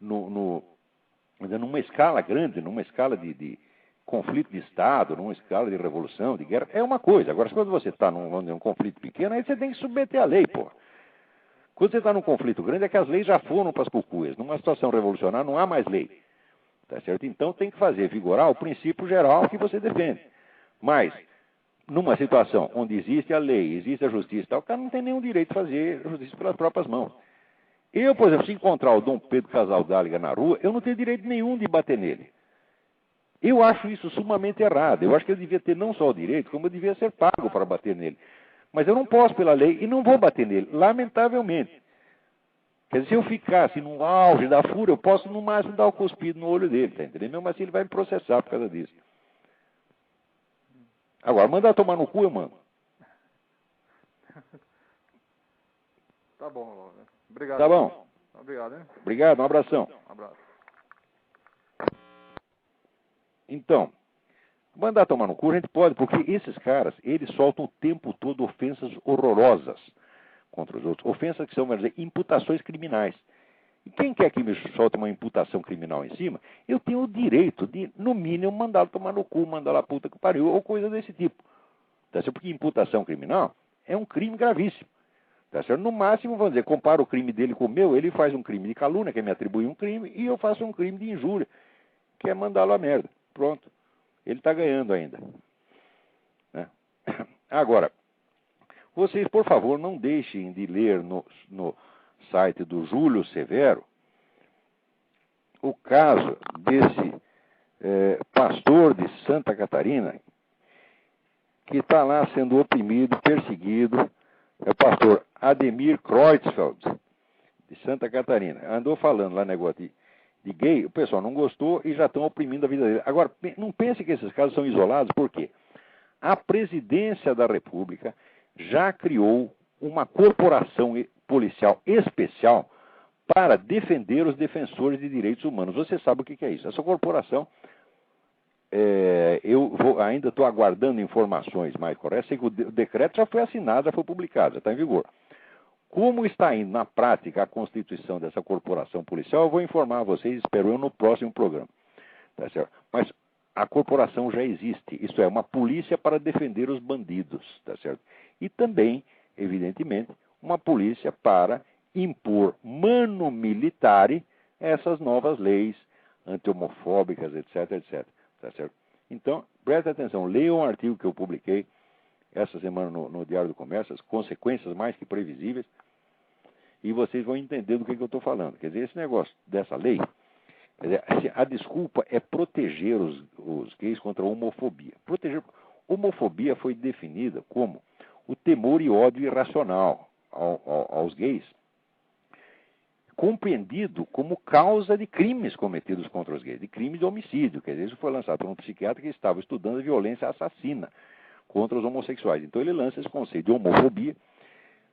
numa escala grande, numa escala de conflito de Estado, numa escala de revolução, de guerra, é uma coisa. Agora, quando você está num conflito pequeno, aí você tem que submeter a lei, pô. Quando você está num conflito grande, é que as leis já foram para as cucuias. Numa situação revolucionária, não há mais lei. Tá certo? Então, tem que fazer vigorar o princípio geral que você defende. Mas, numa situação onde existe a lei, existe a justiça e tal, o cara não tem nenhum direito de fazer justiça pelas próprias mãos. Eu, por exemplo, se encontrar o Dom Pedro Casaldáliga na rua, eu não tenho direito nenhum de bater nele. Eu acho isso sumamente errado. Eu acho que eu devia ter não só o direito, como eu devia ser pago para bater nele. Mas eu não posso pela lei e não vou bater nele, lamentavelmente. Quer dizer, se eu ficasse no auge da fúria, eu posso no máximo dar o cuspido no olho dele, tá entendendo? Mesmo assim ele vai me processar por causa disso. Agora, mandar tomar no cu, eu mando. Tá bom, obrigado. Tá bom. Obrigado, hein? Obrigado, um abração. Um abraço. Então, mandar tomar no cu a gente pode, porque esses caras, eles soltam o tempo todo ofensas horrorosas contra os outros. Ofensas que são, vamos dizer, imputações criminais. E quem quer que me solte uma imputação criminal em cima, eu tenho o direito de, no mínimo, mandá-lo tomar no cu, mandá-lo a puta que pariu, ou coisa desse tipo. Tá certo? Porque imputação criminal é um crime gravíssimo. Tá certo? No máximo, vamos dizer, compara o crime dele com o meu, ele faz um crime de calúnia, que é me atribuir um crime, e eu faço um crime de injúria, que é mandá-lo a merda. Pronto. Ele está ganhando ainda. Né? Agora, vocês, por favor, não deixem de ler no site do Júlio Severo o caso desse pastor de Santa Catarina que está lá sendo oprimido, perseguido. É o pastor Ademir Kreutzfeld, de Santa Catarina. Andou falando lá negócio de gay, o pessoal não gostou e já estão oprimindo a vida dele. Agora, não pense que esses casos são isolados, por quê? A presidência da República já criou uma corporação policial especial para defender os defensores de direitos humanos. Você sabe o que é isso? Essa corporação, ainda estou aguardando informações mais corretas, sei que o decreto já foi assinado, já foi publicado, já está em vigor. Como está indo na prática a constituição dessa corporação policial, eu vou informar vocês, espero eu, no próximo programa. Tá certo? Mas a corporação já existe, isto é, uma polícia para defender os bandidos, tá certo? E também, evidentemente, uma polícia para impor mano militare essas novas leis anti-homofóbicas, etc, etc. Tá certo? Então, preste atenção, leiam um artigo que eu publiquei essa semana no Diário do Comércio, as consequências mais que previsíveis, e vocês vão entender do que eu estou falando. Quer dizer, esse negócio dessa lei, quer dizer, a desculpa é proteger os gays contra a homofobia. Homofobia foi definida como o temor e ódio irracional aos gays, compreendido como causa de crimes cometidos contra os gays, de crimes de homicídio. Quer dizer, isso foi lançado por um psiquiatra que estava estudando a violência assassina contra os homossexuais. Então ele lança esse conceito de homofobia,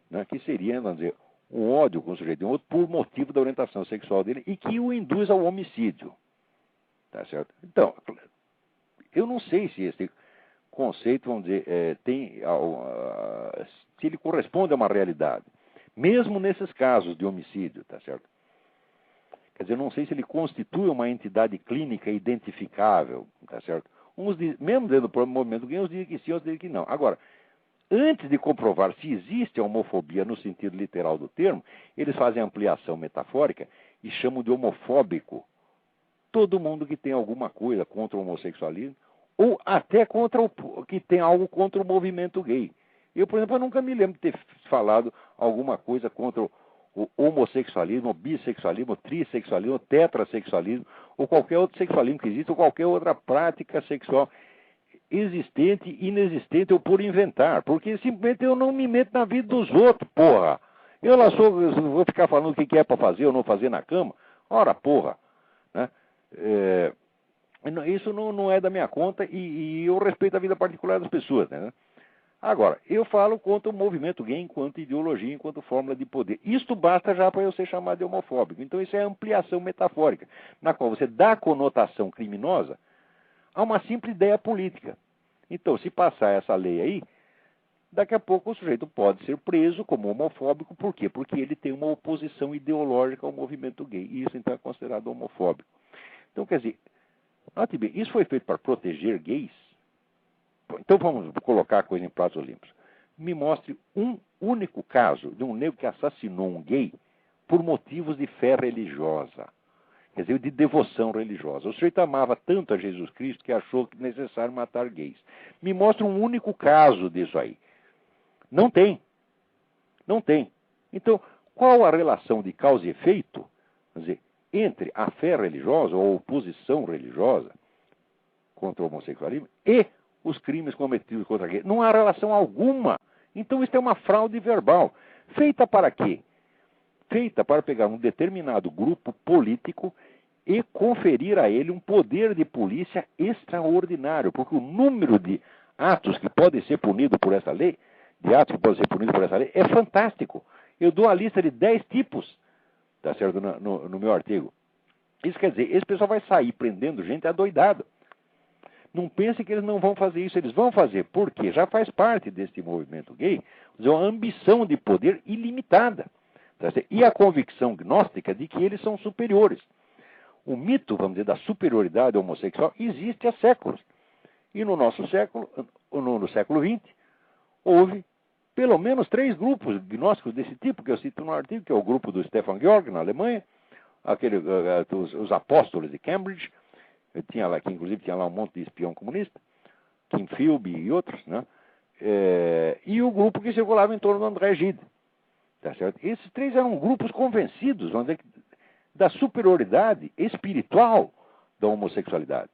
né, que seria, vamos dizer, um ódio com o sujeito de um outro por motivo da orientação sexual dele e que o induz ao homicídio. Tá certo? Então, eu não sei se esse conceito, vamos dizer, se ele corresponde a uma realidade. Mesmo nesses casos de homicídio, tá certo? Quer dizer, eu não sei se ele constitui uma entidade clínica identificável, tá certo? Mesmo dentro do movimento gay, uns dizem que sim, outros dizem que não. Agora, antes de comprovar se existe a homofobia no sentido literal do termo, eles fazem ampliação metafórica e chamam de homofóbico todo mundo que tem alguma coisa contra o homossexualismo ou até que tem algo contra o movimento gay. Eu, por exemplo, eu nunca me lembro de ter falado alguma coisa contra o homossexualismo, o bissexualismo, o trissexualismo, o tetrasexualismo, ou qualquer outro sexualismo que exista, ou qualquer outra prática sexual existente, inexistente ou por inventar. Porque simplesmente eu não me meto na vida dos outros, porra. Eu vou ficar falando o que é para fazer ou não fazer na cama. Ora, porra. Né? Isso não é da minha conta e eu respeito a vida particular das pessoas, né? Agora, eu falo contra o movimento gay enquanto ideologia, enquanto fórmula de poder. Isto basta já para eu ser chamado de homofóbico. Então isso é ampliação metafórica, na qual você dá conotação criminosa a uma simples ideia política. Então, se passar essa lei aí, daqui a pouco o sujeito pode ser preso como homofóbico. Por quê? Porque ele tem uma oposição ideológica ao movimento gay. E isso então é considerado homofóbico. Então, quer dizer, note bem, isso foi feito para proteger gays? Então vamos colocar a coisa em pratos limpos. Me mostre um único caso de um negro que assassinou um gay por motivos de fé religiosa. Quer dizer, de devoção religiosa. O sujeito amava tanto a Jesus Cristo que achou que necessário matar gays. Me mostre um único caso disso aí. Não tem. Não tem. Então, qual a relação de causa e efeito, quer dizer, entre a fé religiosa ou a oposição religiosa contra o homossexualismo e os crimes cometidos contra gays? Não há relação alguma. Então isso é uma fraude verbal. Feita para quê? Feita para pegar um determinado grupo político e conferir a ele um poder de polícia extraordinário, porque o número de atos que podem ser punidos por essa lei, é fantástico. Eu dou a lista de 10 tipos, tá certo, no meu artigo. Isso quer dizer, esse pessoal vai sair prendendo gente adoidado. Não pense que eles não vão fazer isso, eles vão fazer, porque já faz parte deste movimento gay uma ambição de poder ilimitada. Tá certo? E a convicção gnóstica de que eles são superiores. O mito, vamos dizer, da superioridade homossexual existe há séculos. E no nosso século, no século XX, houve pelo menos 3 grupos gnósticos desse tipo, que eu cito no artigo, que é o grupo do Stefan Georg, na Alemanha, os apóstolos de Cambridge, que inclusive tinha lá um monte de espião comunista, Kim Philby e outros, né? E o grupo que circulava em torno do André Gide. Tá certo? Esses 3 eram grupos convencidos, vamos dizer, da superioridade espiritual da homossexualidade.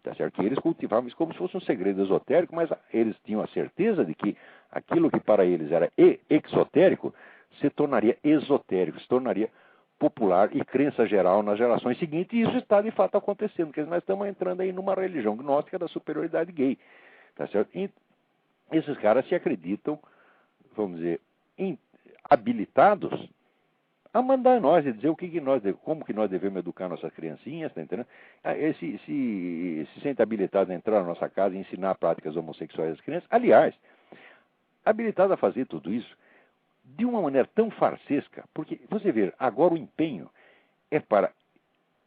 Tá certo? Que eles cultivavam isso como se fosse um segredo esotérico, mas eles tinham a certeza de que aquilo que para eles era exotérico se tornaria esotérico, se tornaria popular e crença geral nas gerações seguintes, e isso está de fato acontecendo, porque nós estamos entrando aí numa religião gnóstica da superioridade gay. Tá certo? E esses caras se acreditam, vamos dizer, habilitados a mandar nós e dizer como que nós devemos educar nossas criancinhas, tá entendendo? Se sente habilitado a entrar na nossa casa e ensinar práticas homossexuais às crianças. Aliás, habilitado a fazer tudo isso de uma maneira tão farsesca, porque você vê, agora o empenho é para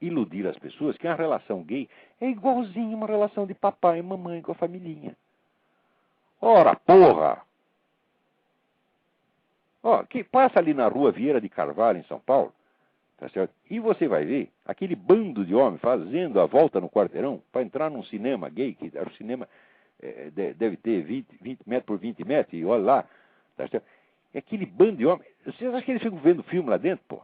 iludir as pessoas que a relação gay é igualzinho uma relação de papai e mamãe com a familhinha. Ora, porra! Ó, que passa ali na rua Vieira de Carvalho, em São Paulo, tá certo? E você vai ver aquele bando de homens fazendo a volta no quarteirão para entrar num cinema gay, que o cinema deve ter 20 metros por 20 metros, e olha lá, tá certo? É aquele bando de homens. Vocês acham que eles ficam vendo filme lá dentro, pô?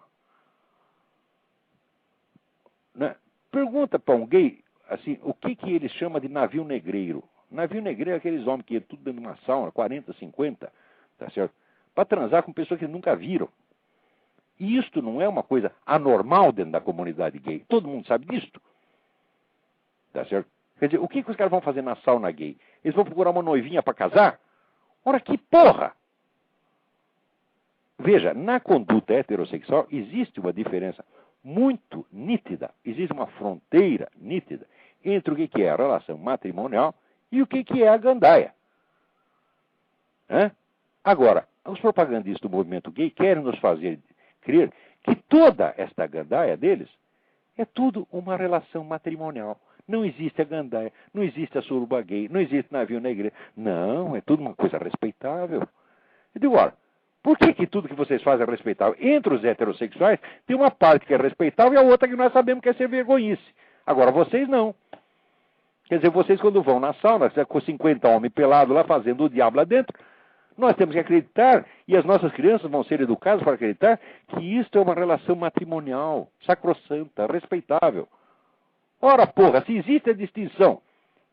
Né? Pergunta para um gay, assim, o que ele chama de navio negreiro. Navio negreiro é aqueles homens que tudo dentro de uma sauna, 40, 50, tá certo? Para transar com pessoas que nunca viram. E isto não é uma coisa anormal dentro da comunidade gay. Todo mundo sabe disto. Tá certo? Quer dizer, o que os caras vão fazer na sauna gay? Eles vão procurar uma noivinha para casar? Ora, que porra! Veja, na conduta heterossexual existe uma diferença muito nítida. Existe uma fronteira nítida entre o que é a relação matrimonial e o que é a gandaia. Agora, os propagandistas do movimento gay querem nos fazer crer que toda esta gandaia deles é tudo uma relação matrimonial. Não existe a gandaia, não existe a suruba gay, não existe navio na igreja. Não, é tudo uma coisa respeitável. Eu digo, olha, por que tudo que vocês fazem é respeitável? Entre os heterossexuais, tem uma parte que é respeitável e a outra que nós sabemos que é ser vergonhice. Agora, vocês não. Quer dizer, vocês quando vão na sauna, com 50 homens pelados lá fazendo o diabo lá dentro, nós temos que acreditar, e as nossas crianças vão ser educadas para acreditar, que isto é uma relação matrimonial, sacrossanta, respeitável. Ora, porra, se existe a distinção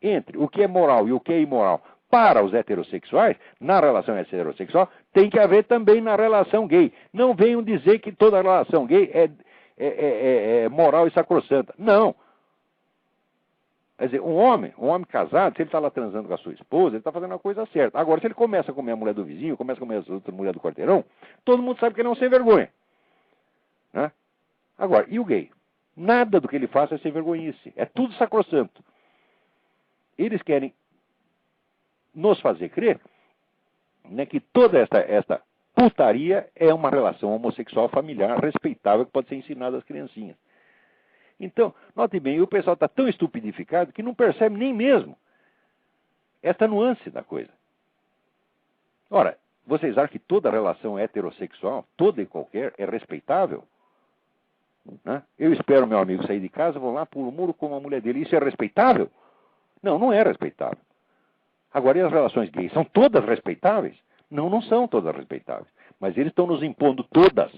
entre o que é moral e o que é imoral para os heterossexuais, na relação heterossexual, tem que haver também na relação gay. Não venham dizer que toda relação gay é moral e sacrossanta. Não. Quer dizer, um homem casado, se ele está lá transando com a sua esposa, ele está fazendo a coisa certa. Agora, se ele começa a comer a mulher do vizinho, começa a comer a outra mulher do quarteirão, todo mundo sabe que ele não é sem vergonha. Né? Agora, e o gay? Nada do que ele faça é sem vergonhice. É tudo sacrossanto. Eles querem nos fazer crer, né, que toda esta putaria é uma relação homossexual familiar respeitável que pode ser ensinada às criancinhas. Então, note bem, o pessoal está tão estupidificado que não percebe nem mesmo esta nuance da coisa. Ora, vocês acham que toda relação heterossexual, toda e qualquer, é respeitável? Né? Eu espero meu amigo sair de casa, vou lá, pulo o muro com a mulher dele. Isso é respeitável? Não, não é respeitável. Agora, e as relações gays? São todas respeitáveis? Não, não são todas respeitáveis. Mas eles estão nos impondo todas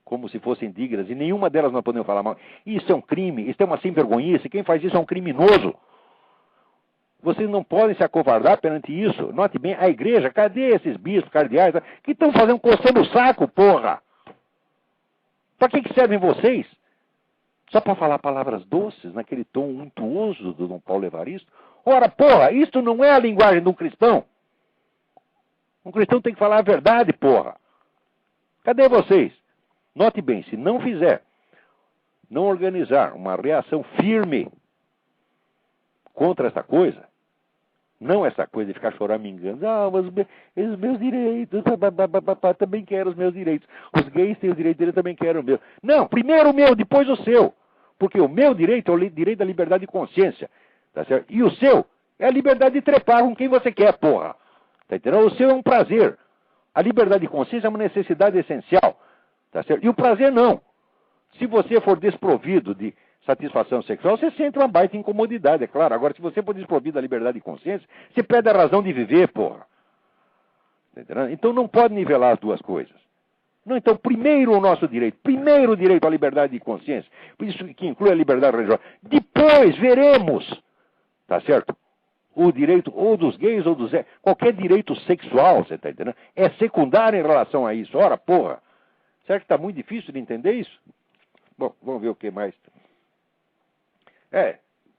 como se fossem dignas, e nenhuma delas nós podemos falar mal. Isso é um crime, isso é uma sem-vergonhice, quem faz isso é um criminoso. Vocês não podem se acovardar perante isso. Note bem, a igreja, cadê esses bispos, cardeais, que estão fazendo coçando o saco, porra? Para que servem vocês? Só para falar palavras doces, naquele tom untuoso do Dom Paulo Evaristo? Ora, porra, isto não é a linguagem de um cristão. Um cristão tem que falar a verdade, porra. Cadê vocês? Note bem, se não fizer, não organizar uma reação firme contra essa coisa, não essa coisa de ficar choramingando, mas os meus direitos, também quero os meus direitos. Os gays têm os direitos deles, também quero o meu. Não, primeiro o meu, depois o seu. Porque o meu direito é o direito da liberdade de consciência. Tá certo? E o seu é a liberdade de trepar com quem você quer, porra. Tá entendendo? O seu é um prazer. A liberdade de consciência é uma necessidade essencial. Tá certo? E o prazer não. Se você for desprovido de satisfação sexual, você sente uma baita incomodidade, é claro. Agora, se você for desprovido da liberdade de consciência, você perde a razão de viver, porra. Tá entendendo? Então não pode nivelar as duas coisas. Não, então, primeiro o nosso direito, primeiro o direito à liberdade de consciência, isso que inclui a liberdade religiosa. Depois veremos, tá certo? O direito ou dos gays ou dos... Qualquer direito sexual, você tá entendendo? É secundário em relação a isso. Ora, porra. Será que está muito difícil de entender isso? Bom, vamos ver o que mais.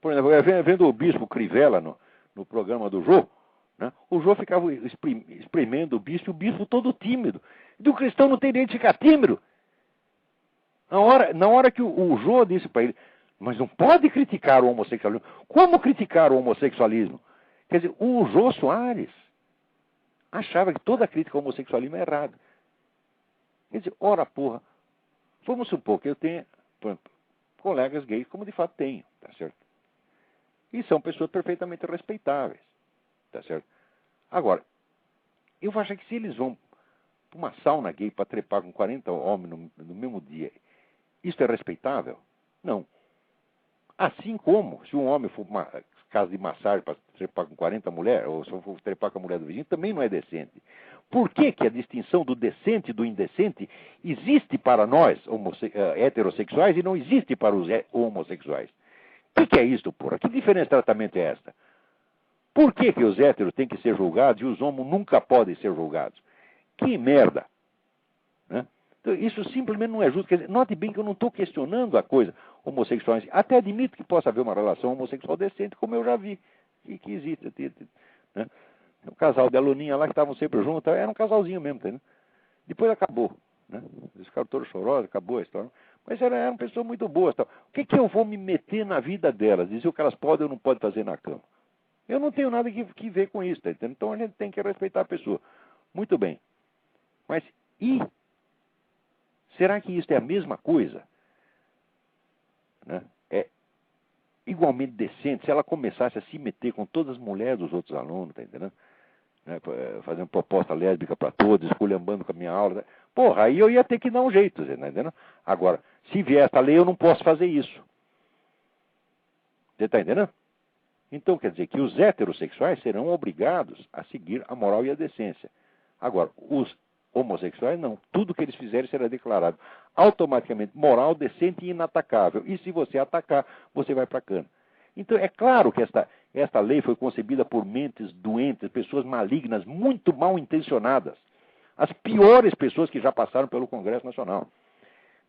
Por exemplo, vendo o bispo Crivella no programa do Jô, né? O Jô ficava espremendo o bispo todo tímido. E o cristão não tem direito de ficar tímido. Na hora que o Jô disse para ele, mas não pode criticar o homossexualismo. Como criticar o homossexualismo? Quer dizer, o Jô Soares achava que toda crítica ao homossexualismo é errada. Quer dizer, ora porra, vamos supor que eu tenha, por exemplo, colegas gays, como de fato tenho, tá certo? E são pessoas perfeitamente respeitáveis, tá certo? Agora, eu acho que se eles vão para uma sauna gay para trepar com 40 homens no mesmo dia, isso é respeitável? Não. Assim como, se um homem for para uma casa de massagem para trepar com 40 mulheres, ou se for trepar com a mulher do vizinho, também não é decente. Por que a distinção do decente e do indecente existe para nós, heterossexuais, e não existe para os homossexuais? O que é isso, porra? Que diferença de tratamento é esta? Por que os héteros têm que ser julgados e os homos nunca podem ser julgados? Que merda! Né? Então, isso simplesmente não é justo. Quer dizer, note bem que eu não estou questionando a coisa homossexual. Até admito que possa haver uma relação homossexual decente, como eu já vi, que existe. Né? O casal de aluninha lá que estavam sempre juntos, era um casalzinho mesmo, entendeu? Depois acabou, né? Eles ficaram todos chorosos, acabou a história. Mas elas eram pessoas muito boas. Tal. O que eu vou me meter na vida delas? Dizer o que elas podem ou não podem fazer na cama? Eu não tenho nada que ver com isso, tá entendendo? Então a gente tem que respeitar a pessoa. Muito bem. Mas e será que isso é a mesma coisa? Né? É igualmente decente se ela começasse a se meter com todas as mulheres dos outros alunos, tá entendendo? Né? Fazendo proposta lésbica para todos, esculhambando com a minha aula. Porra, aí eu ia ter que dar um jeito, tá entendendo? Agora, se vier essa lei, eu não posso fazer isso. Você está entendendo? Então, quer dizer que os heterossexuais serão obrigados a seguir a moral e a decência. Agora, os homossexuais não. Tudo que eles fizerem será declarado automaticamente moral, decente e inatacável. E se você atacar, você vai para a cana. Então, é claro que esta lei foi concebida por mentes doentes, pessoas malignas, muito mal intencionadas. As piores pessoas que já passaram pelo Congresso Nacional.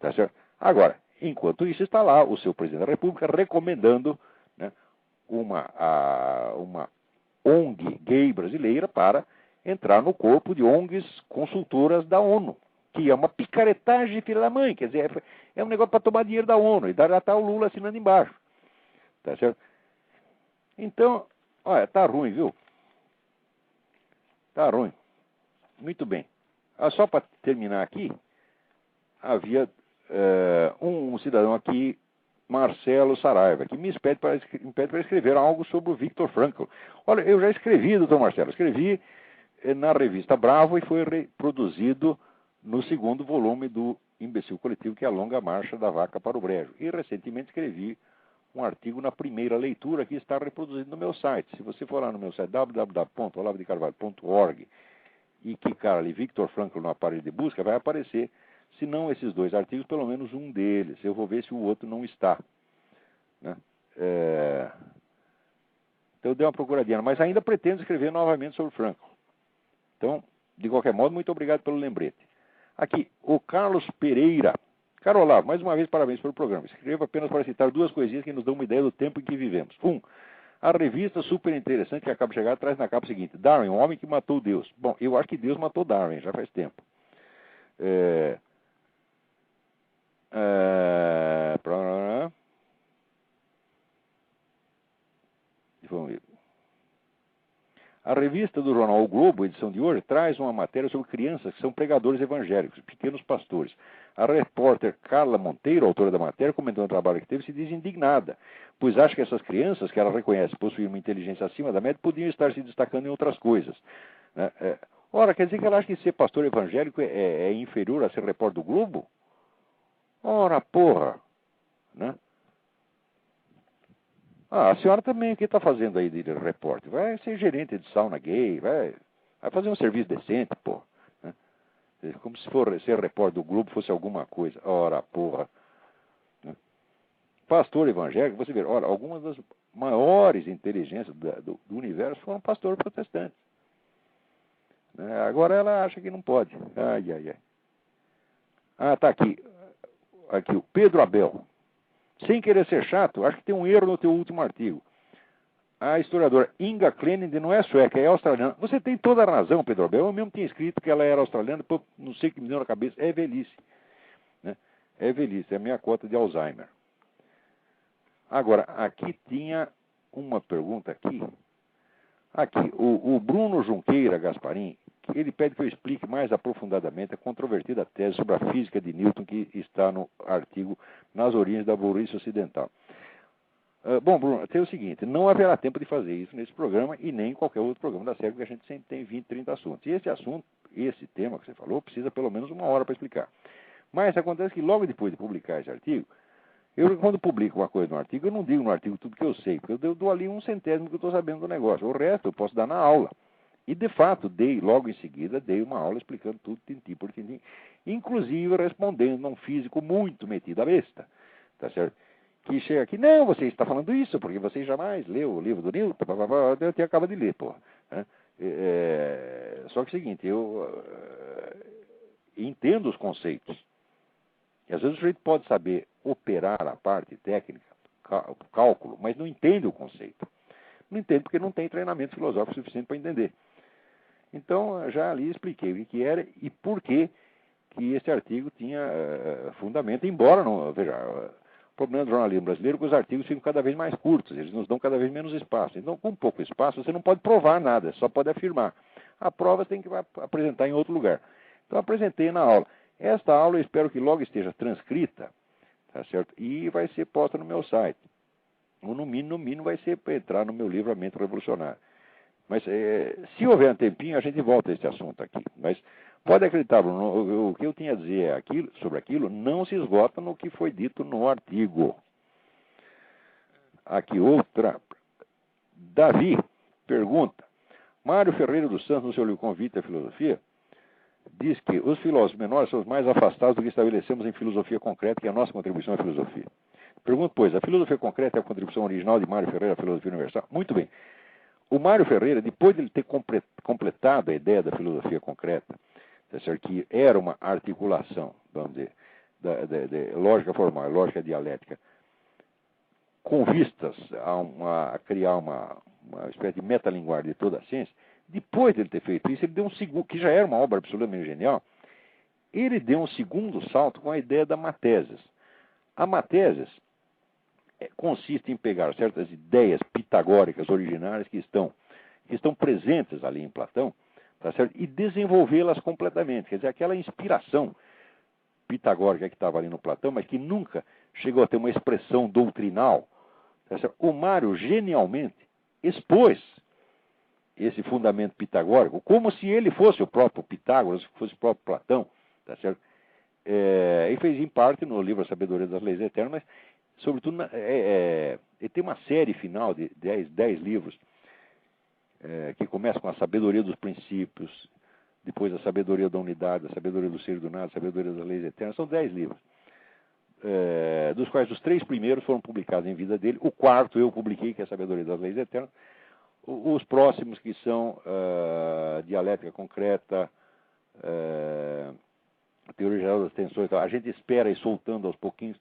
Tá certo? Agora, enquanto isso, está lá o seu presidente da República recomendando, né, uma ONG gay brasileira para entrar no corpo de ONGs consultoras da ONU, que é uma picaretagem, filha da mãe, quer dizer, é um negócio para tomar dinheiro da ONU, e já está o Lula assinando embaixo. Tá certo? Então, olha, tá ruim, viu? Tá ruim. Muito bem. Só para terminar aqui, havia um cidadão aqui, Marcelo Saraiva, que me pede para escrever algo sobre o Viktor Frankl. Olha, eu já escrevi, doutor Marcelo, escrevi na revista Bravo e foi reproduzido no segundo volume do Imbecil Coletivo, que é a longa marcha da vaca para o brejo. E recentemente escrevi um artigo na primeira leitura que está reproduzido no meu site. Se você for lá no meu site, www.olavodecarvalho.org, e clicar ali Viktor Frankl no aparelho de busca, vai aparecer, se não esses dois artigos, pelo menos um deles. Eu vou ver se o outro não está. Né? Então eu dei uma procuradinha, mas ainda pretendo escrever novamente sobre Frankl. Então, de qualquer modo, muito obrigado pelo lembrete. Aqui, o Carlos Pereira. Caro Olavo, mais uma vez parabéns pelo programa. Escrevo apenas para citar duas coisinhas que nos dão uma ideia do tempo em que vivemos. A revista super interessante que acaba de chegar traz na capa o seguinte: Darwin, um homem que matou Deus. Bom, eu acho que Deus matou Darwin, já faz tempo. Vamos ver. A revista do jornal O Globo, edição de hoje, traz uma matéria sobre crianças que são pregadores evangélicos, pequenos pastores. A repórter Carla Monteiro, autora da matéria, comentando o trabalho que teve, se diz indignada, pois acha que essas crianças, que ela reconhece possuir uma inteligência acima da média, podiam estar se destacando em outras coisas. Ora, quer dizer que ela acha que ser pastor evangélico é inferior a ser repórter do Globo? Ora, porra! Né? A senhora também, o que está fazendo aí de repórter? Vai ser gerente de sauna gay, vai fazer um serviço decente, pô. Né? Como se ser repórter do Globo fosse alguma coisa. Ora, porra. Né? Pastor evangélico, você vê, ora, algumas das maiores inteligências do universo foram pastores protestantes. Agora ela acha que não pode. Ai. Tá aqui. Aqui, o Pedro Abel. Sem querer ser chato, acho que tem um erro no teu último artigo. A historiadora Inga Cleninde não é sueca, é australiana. Você tem toda a razão, Pedro Abel. Eu mesmo tinha escrito que ela era australiana, não sei o que me deu na cabeça. É velhice. Né? É velhice, é a minha cota de Alzheimer. Agora, aqui tinha uma pergunta aqui. Aqui, o Bruno Junqueira Gasparim, ele pede que eu explique mais aprofundadamente a controvertida tese sobre a física de Newton que está no artigo Nas Origens da Burrice Ocidental. Bom, Bruno, tem o seguinte, não haverá tempo de fazer isso nesse programa e nem em qualquer outro programa da série, porque a gente sempre tem 20, 30 assuntos. E esse tema que você falou, precisa pelo menos uma hora para explicar. Mas acontece que logo depois de publicar esse artigo, quando publico uma coisa no artigo, eu não digo no artigo tudo que eu sei, porque eu dou ali 1/100 que eu estou sabendo do negócio. O resto eu posso dar na aula. E, de fato, logo em seguida, dei uma aula explicando tudo, tintim por tintim, inclusive respondendo a um físico muito metido à besta, tá certo? Que chega aqui, não, você está falando isso, porque você jamais leu o livro do Newton, eu te acabo de ler, pô. Né? Só que é o seguinte, eu entendo os conceitos. E às vezes o sujeito pode saber operar a parte técnica, o cálculo, mas não entende o conceito. Não entende porque não tem treinamento filosófico suficiente para entender. Então, já ali expliquei o que era e por que que esse artigo tinha fundamento, embora não... Veja, o problema do jornalismo brasileiro é que os artigos ficam cada vez mais curtos, eles nos dão cada vez menos espaço. Então, com pouco espaço, você não pode provar nada, só pode afirmar. A prova você tem que apresentar em outro lugar. Então, apresentei na aula. Esta aula eu espero que logo esteja transcrita, tá certo? E vai ser posta no meu site. Ou no mínimo vai ser para entrar no meu livro A Mente Revolucionária. Mas se houver um tempinho, a gente volta a esse assunto aqui. Mas pode acreditar, Bruno, o que eu tinha a dizer sobre aquilo não se esgota no que foi dito no artigo. Aqui outra. Davi pergunta. Mário Ferreira dos Santos, no seu livro Convite à Filosofia, diz que os filósofos menores são os mais afastados do que estabelecemos em filosofia concreta, que é a nossa contribuição à filosofia. Pergunto, pois, a filosofia concreta é a contribuição original de Mário Ferreira à filosofia universal? Muito bem. O Mário Ferreira, depois de ele ter completado a ideia da filosofia concreta, que era uma articulação, vamos dizer, de lógica formal, lógica dialética, com vistas a criar uma espécie de metalinguagem de toda a ciência, depois de ele ter feito isso, ele deu um segundo, que já era uma obra absolutamente genial, ele deu um segundo salto com a ideia da matesis. A matesis consiste em pegar certas ideias pitagóricas originárias que estão presentes ali em Platão, tá certo? E desenvolvê-las completamente. Quer dizer, aquela inspiração pitagórica que estava ali no Platão, mas que nunca chegou a ter uma expressão doutrinal, tá certo? O Mário genialmente expôs esse fundamento pitagórico, como se ele fosse o próprio Pitágoras, fosse o próprio Platão, tá certo? E fez em parte no livro A Sabedoria das Leis Eternas, mas sobretudo, ele tem uma série final de 10 livros, que começa com a sabedoria dos princípios, depois a sabedoria da unidade, a sabedoria do ser e do nada, a sabedoria das leis eternas. São 10 livros, dos quais os 3 primeiros foram publicados em vida dele, o 4º eu publiquei, que é a sabedoria das leis eternas, os próximos que são dialética concreta, teoria geral das tensões, a gente espera ir soltando aos pouquinhos.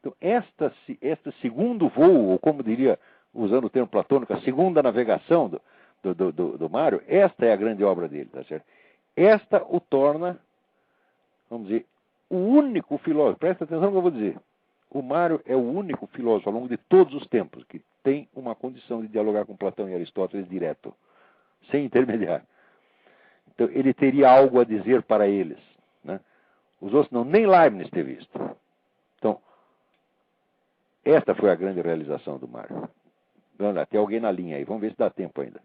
Então, este segundo voo, ou como diria, usando o termo platônico, a segunda navegação do Mário, esta é a grande obra dele, tá certo? Esta o torna, vamos dizer, o único filósofo, presta atenção no que eu vou dizer, o Mário é o único filósofo ao longo de todos os tempos que tem uma condição de dialogar com Platão e Aristóteles direto, sem intermediário. Então, ele teria algo a dizer para eles, né? Os outros não, nem Leibniz teve visto. Então, esta foi a grande realização do Mário. Tem alguém na linha aí, vamos ver se dá tempo ainda.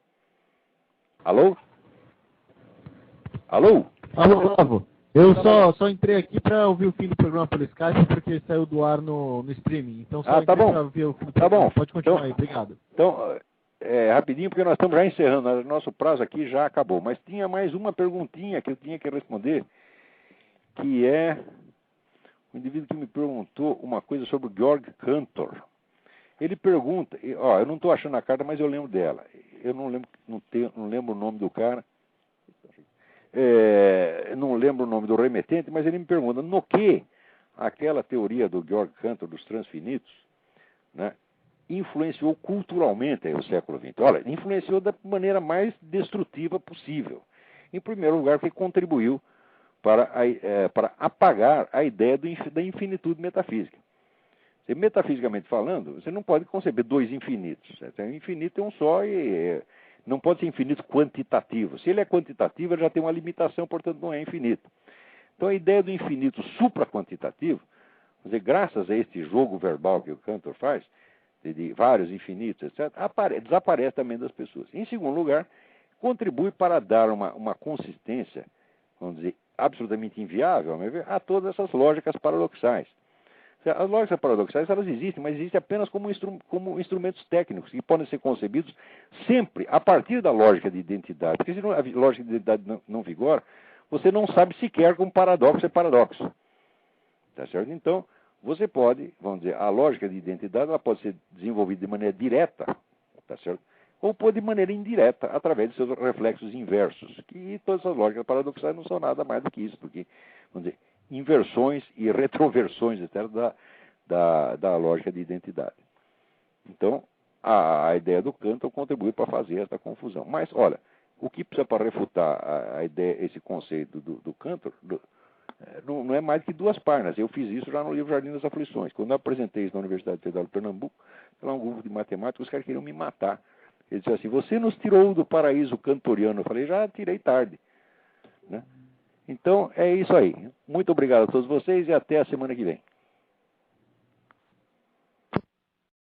Alô? Alô? Alô, Olavo. Eu só entrei aqui para ouvir o fim do programa pelo Skype, porque saiu do ar no streaming. Então só tá bom. Para ouvir o fim do tá programa. bom. Pode continuar Então, aí, obrigado. Então, rapidinho, porque nós estamos já encerrando. Nosso prazo aqui já acabou. Mas tinha mais uma perguntinha que eu tinha que responder, que é um indivíduo que me perguntou uma coisa sobre o Georg Cantor. Ele pergunta, eu não estou achando a carta, mas eu lembro dela. Eu não lembro o nome do cara. Não lembro o nome do remetente, mas ele me pergunta no que aquela teoria do Georg Cantor dos transfinitos, né, influenciou culturalmente aí o século XX. Olha, influenciou da maneira mais destrutiva possível. Em primeiro lugar, porque contribuiu para apagar a ideia da infinitude metafísica. Metafisicamente falando, você não pode conceber 2 infinitos. O infinito é um só e não pode ser infinito quantitativo. Se ele é quantitativo, ele já tem uma limitação, portanto não é infinito. Então a ideia do infinito supraquantitativo, quer dizer, graças a este jogo verbal que o Cantor faz, de vários infinitos, etc., desaparece também das pessoas. Em segundo lugar, contribui para dar uma consistência, vamos dizer, absolutamente inviável, ao meu ver, a todas essas lógicas paradoxais. As lógicas paradoxais, elas existem, mas existem apenas como instrumentos técnicos que podem ser concebidos sempre a partir da lógica de identidade. Porque se a lógica de identidade não vigora, você não sabe sequer como paradoxo é paradoxo. Tá certo? Então, você pode, vamos dizer, a lógica de identidade ela pode ser desenvolvida de maneira direta, tá certo? Ou pode de maneira indireta, através de seus reflexos inversos. E todas essas lógicas paradoxais não são nada mais do que isso, porque, vamos dizer, inversões e retroversões, etc., da lógica de identidade. Então, a ideia do Cantor contribui para fazer essa confusão. Mas, olha, o que precisa para refutar a ideia, esse conceito do Cantor, não é mais que 2 páginas. Eu fiz isso já no livro Jardim das Aflições. Quando eu apresentei isso na Universidade Federal de Pernambuco, lá um grupo de matemáticos, os caras queriam me matar. Eles disseram assim, você nos tirou do paraíso cantoriano. Eu falei, já tirei tarde. Né? Então, é isso aí. Muito obrigado a todos vocês e até a semana que vem.